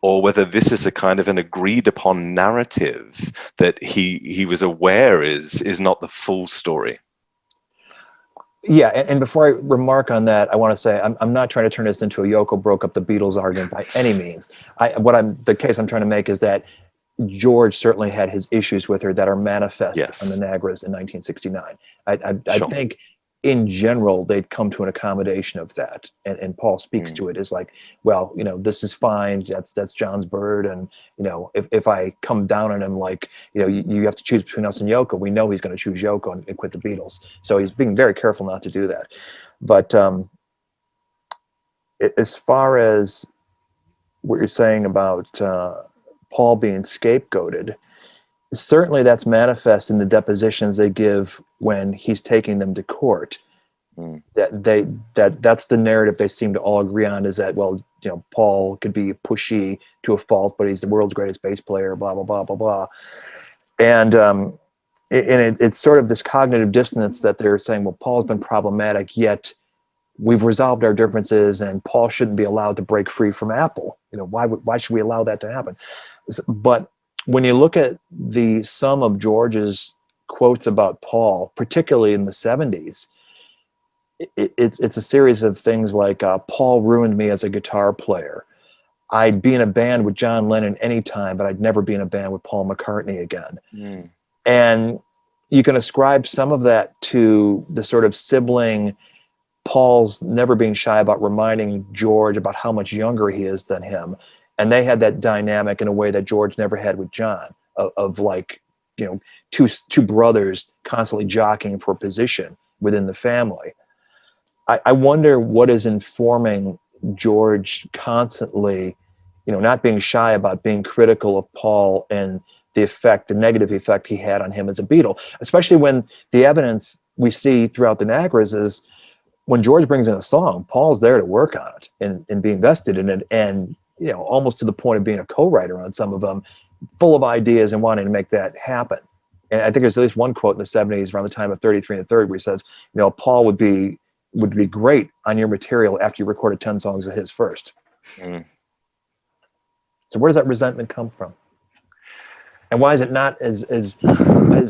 or whether this is a kind of an agreed upon narrative that he was aware is not the full story. Yeah, and before I remark on that, I want to say I'm not trying to turn this into a Yoko broke up the Beatles argument by any means. The case I'm trying to make is that George certainly had his issues with her that are manifest on the Nagras in 1969. I think in general they'd come to an accommodation of that, and Paul speaks to it as like, well, you know, this is fine. That's John's bird, and you know, if I come down on him like, you know, you have to choose between us and Yoko, we know he's going to choose Yoko and quit the Beatles. So he's being very careful not to do that. But as far as what you're saying about Paul being scapegoated, certainly that's manifest in the depositions they give when he's taking them to court. That's the narrative they seem to all agree on, is that, well, you know, Paul could be pushy to a fault, but he's the world's greatest bass player, blah blah blah blah blah. And it's sort of this cognitive dissonance that they're saying, well, Paul's been problematic, yet we've resolved our differences, and Paul shouldn't be allowed to break free from Apple. You know, why should we allow that to happen? But when you look at the sum of George's quotes about Paul, particularly in the 70s, it's a series of things like, Paul ruined me as a guitar player. I'd be in a band with John Lennon anytime, but I'd never be in a band with Paul McCartney again. And you can ascribe some of that to the sort of sibling, Paul's never being shy about reminding George about how much younger he is than him. And they had that dynamic in a way that George never had with John, of like, you know, two brothers constantly jockeying for position within the family. I wonder what is informing George constantly, you know, not being shy about being critical of Paul and the negative effect he had on him as a Beatle, especially when the evidence we see throughout the Nagras is when George brings in a song, Paul's there to work on it and be invested in it, and, you know, almost to the point of being a co-writer on some of them, full of ideas and wanting to make that happen. And I think there's at least one quote in the 70s around the time of 33 and 3rd where he says, you know, Paul would be great on your material after you recorded 10 songs of his first. So where does that resentment come from? And why is it not as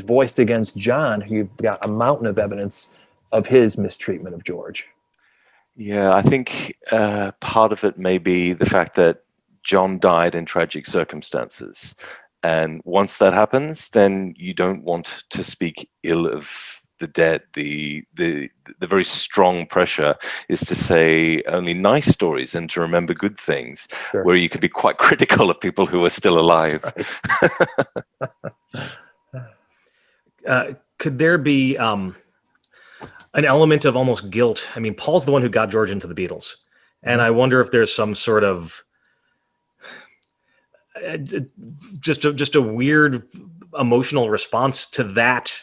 voiced against John, who you've got a mountain of evidence of his mistreatment of George? Yeah, I think part of it may be the fact that John died in tragic circumstances. And once that happens, then you don't want to speak ill of the dead. The very strong pressure is to say only nice stories and to remember good things, where you can be quite critical of people who are still alive. Could there be an element of almost guilt? I mean, Paul's the one who got George into the Beatles. And I wonder if there's some sort of just a weird emotional response to that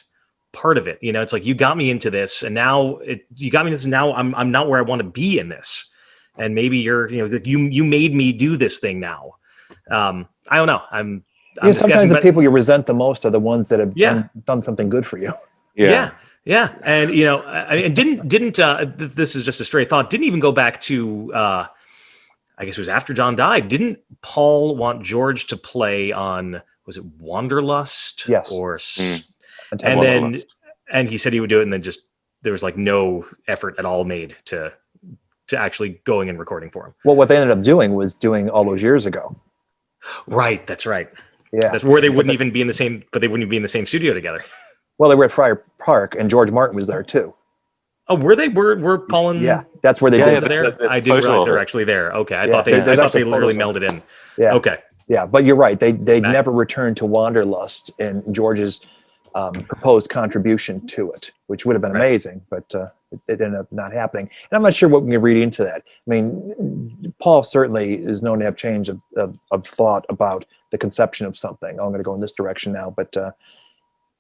part of it. You know, it's like, you got me into this, and now I'm not where I want to be in this. And maybe you made me do this thing now. I don't know. I'm sometimes the people you resent the most are the ones that have done something good for you. Yeah. And, you know, didn't this is just a stray thought, didn't even go back to, I guess it was after John died. Didn't Paul want George to play on, was it Wanderlust? Yes. Or, and he said he would do it, and then just, there was like no effort at all made to actually going and recording for him. Well, what they ended up doing was doing all those years ago. Right. That's right. Yeah. That's where they wouldn't even be in the same, but they wouldn't be in the same studio together. Well, they were at Friar Park, and George Martin was there too. Oh, were they? Were Paul and Yeah, that's where they Yeah, did yeah, that. there's I a didn't photo realize of they were it. actually there. Okay, I Yeah, thought there's they actually literally photos of melded in. Yeah. Okay, Yeah, but you're right. They Nice. never returned to Wanderlust and George's proposed contribution to it, which would have been Right. amazing, but it ended up not happening. And I'm not sure what we can read into that. I mean, Paul certainly is known to have change of thought about the conception of something. Oh, I'm going to go in this direction now, but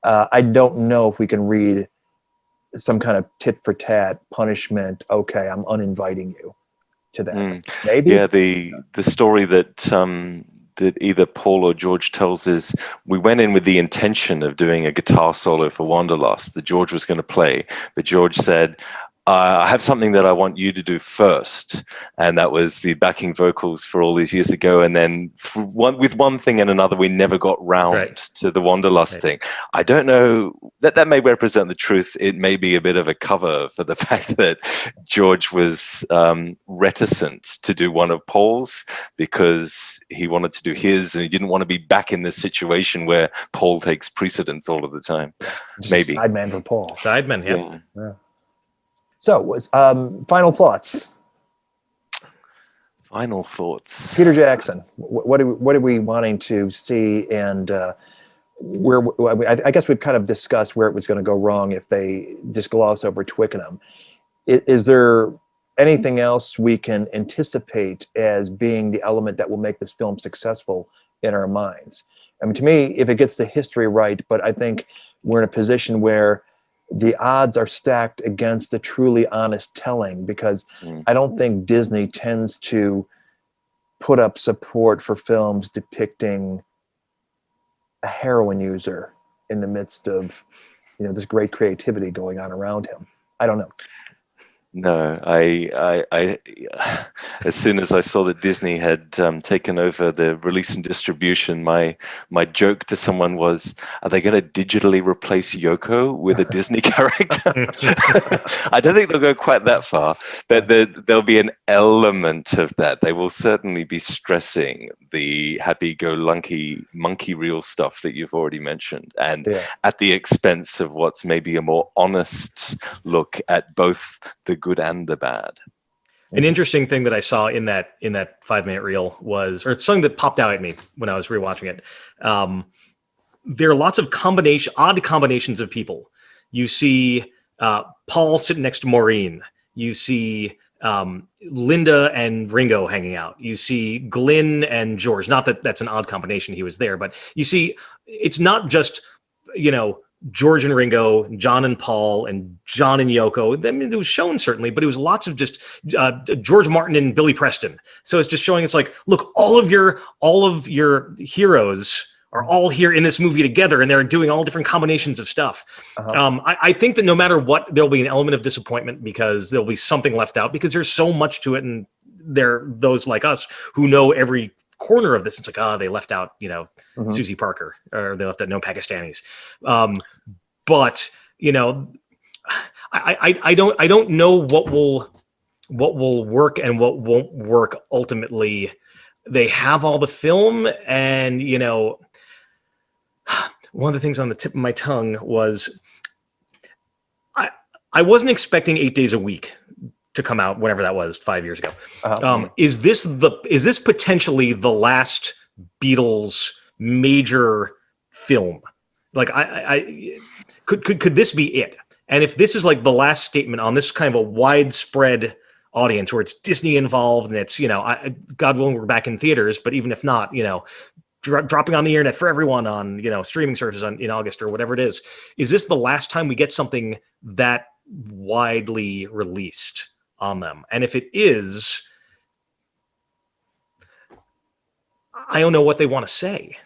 I don't know if we can read some kind of tit for tat punishment. Okay, I'm uninviting you to that. Maybe. Yeah, the story that that either Paul or George tells is we went in with the intention of doing a guitar solo for Wanderlust that George was going to play, but George said, I have something that I want you to do first, and that was the backing vocals for all these years ago. And then with one thing and another, we never got round to the Wanderlust thing. I don't know, that may represent the truth. It may be a bit of a cover for the fact that George was reticent to do one of Paul's because he wanted to do his, and he didn't want to be back in this situation where Paul takes precedence all of the time. Just Maybe sideman for Paul. Sideman, yeah. So, final thoughts. Final thoughts. Peter Jackson. What are we wanting to see, and where? I guess we've kind of discussed where it was going to go wrong if they just gloss over Twickenham. Is there anything else we can anticipate as being the element that will make this film successful in our minds? I mean, to me, if it gets the history right, but I think we're in a position where the odds are stacked against the truly honest telling, because I don't think Disney tends to put up support for films depicting a heroin user in the midst of, this great creativity going on around him. I don't know. No, I as soon as I saw that Disney had taken over the release and distribution, my joke to someone was, "Are they going to digitally replace Yoko with a Disney character?" I don't think they'll go quite that far, but there'll be an element of that. They will certainly be stressing the happy-go-lucky monkey reel stuff that you've already mentioned, and at the expense of what's maybe a more honest look at both the good and the bad. An interesting thing that I saw in that 5-minute reel was, or it's something that popped out at me when I was rewatching it. There are lots of odd combinations of people. You see Paul sitting next to Maureen. You see Linda and Ringo hanging out. You see Glenn and George. Not that that's an odd combination. He was there, but you see, it's not just, George and Ringo, John and Paul, and John and Yoko. I mean, it was shown certainly, but it was lots of just George Martin and Billy Preston. So it's just showing. It's like, look, all of your heroes are all here in this movie together, and they're doing all different combinations of stuff. I think that no matter what, there'll be an element of disappointment because there'll be something left out because there's so much to it, and there are those like us who know every corner of this. It's like, they left out, Susie Parker, or they left out no Pakistanis. But I don't know what will work and what won't work ultimately. They have all the film, and one of the things on the tip of my tongue was I wasn't expecting 8 days a week to come out whenever that was 5 years ago. Is this potentially the last Beatles major film? Like could this be it? And if this is like the last statement on this kind of a widespread audience where it's Disney involved and it's, God willing, we're back in theaters, but even if not, dropping on the internet for everyone on, streaming services in August or whatever it is this the last time we get something that widely released on them? And if it is, I don't know what they want to say.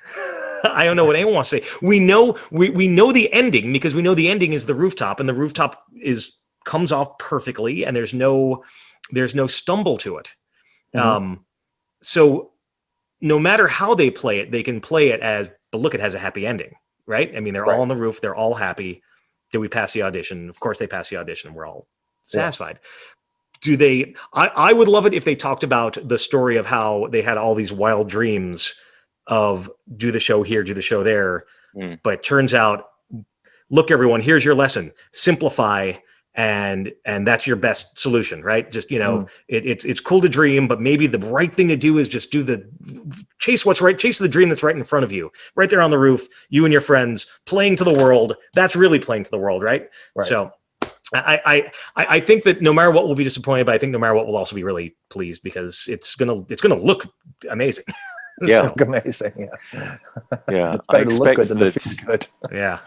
I don't know what anyone wants to say. We know the ending because we know the ending is the rooftop, and the rooftop comes off perfectly, and there's no stumble to it. So no matter how they play it, they can play it as, but look, it has a happy ending, right? I mean, they're all on the roof, they're all happy. Did we pass the audition? Of course they passed the audition, and we're all satisfied. Do they? I would love it if they talked about the story of how they had all these wild dreams of do the show here, do the show there. But it turns out, look, everyone, here's your lesson. Simplify and that's your best solution, right? Just, it's cool to dream, but maybe the right thing to do is just chase the dream that's right in front of you, right there on the roof, you and your friends playing to the world. That's really playing to the world, right? So I think that no matter what we'll be disappointed, but I think no matter what we'll also be really pleased, because it's gonna look amazing. Yeah, look amazing. Yeah. It's better to look good than to feel good. Yeah.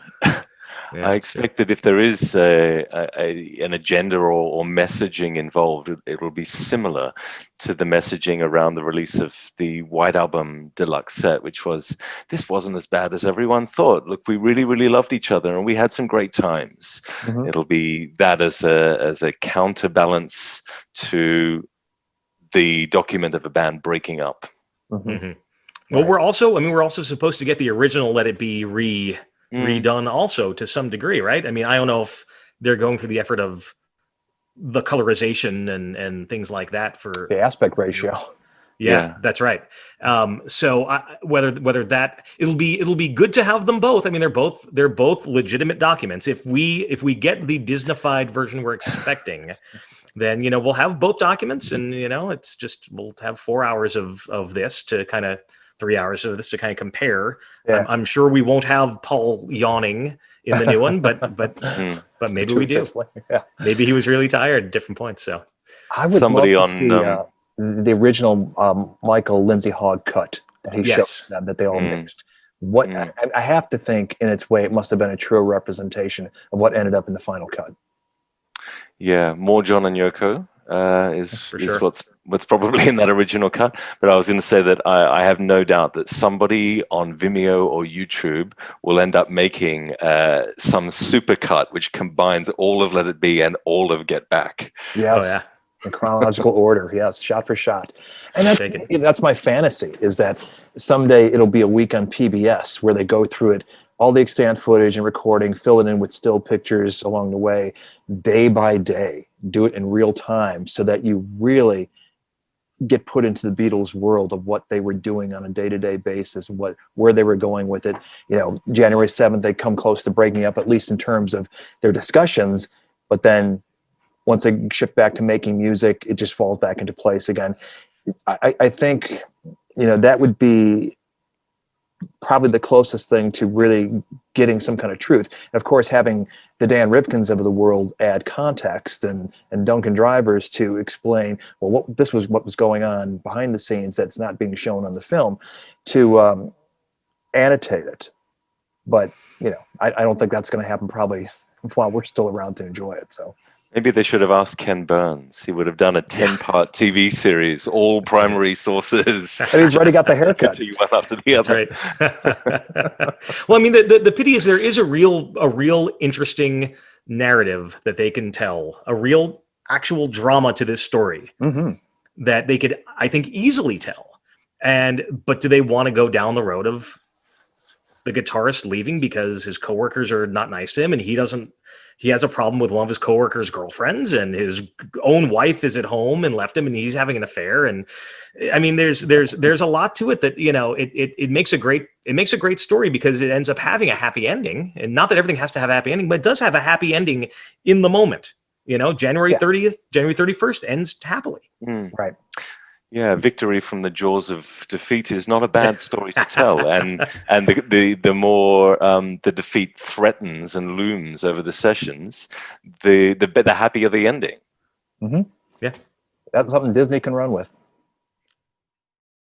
I expect that if there is an agenda or messaging involved, it will be similar to the messaging around the release of the White Album deluxe set, which was, this wasn't as bad as everyone thought. Look, we really, really loved each other and we had some great times. It'll be that as a counterbalance to the document of a band breaking up. Well, we're also supposed to get the original Let It Be redone also to some degree, right? I mean, I don't know if they're going through the effort of the colorization and things like that for the aspect ratio. Yeah, that's right. So whether that it'll be good to have them both. I mean, they're both legitimate documents. If we get the Disneyfied version we're expecting, then we'll have both documents, and it's just we'll have 4 hours of this to kind of 3 hours of this to kind of compare. Yeah. I'm sure we won't have Paul yawning in the new one, but maybe we do. Yeah. Maybe he was really tired at different points. So I would love to see the original Michael Lindsay-Hogg cut that he showed them that they all mixed. I have to think, in its way, it must have been a true representation of what ended up in the final cut. Yeah, more John and Yoko is what's probably in that original cut. But I was going to say that I have no doubt that somebody on Vimeo or YouTube will end up making some super cut which combines all of Let It Be and all of Get Back. Yes. Oh, yeah. In chronological order, yes, shot for shot. And that's my fantasy, is that someday it'll be a week on PBS where they go through it, all the extant footage and recording, fill it in with still pictures along the way, day by day, do it in real time, so that you really get put into the Beatles world of what they were doing on a day-to-day basis, where they were going with it. January 7th, they come close to breaking up, at least in terms of their discussions, but then once they shift back to making music, it just falls back into place again. I think, that would be probably the closest thing to really getting some kind of truth. And of course, having the Dan Rivkins of the world add context and Duncan Drivers to explain, well, what was going on behind the scenes that's not being shown on the film, to annotate it. But, I don't think that's going to happen probably while we're still around to enjoy it. So maybe they should have asked Ken Burns. He would have done a 10-part TV series, all primary sources. And he's already got the haircut. One after the other. That's right. Well, I mean, the pity is there is a real interesting narrative that they can tell, a real actual drama to this story that they could, I think, easily tell. But do they want to go down the road of the guitarist leaving because his coworkers are not nice to him, and he has a problem with one of his coworkers' girlfriends, and his own wife is at home and left him, and he's having an affair. And I mean, there's a lot to it that, it makes a great story, because it ends up having a happy ending. And not that everything has to have a happy ending, but it does have a happy ending in the moment. January 30th, January 31st ends happily. Right. Yeah, victory from the jaws of defeat is not a bad story to tell, and the more the defeat threatens and looms over the sessions, the happier the ending. Yeah, that's something Disney can run with.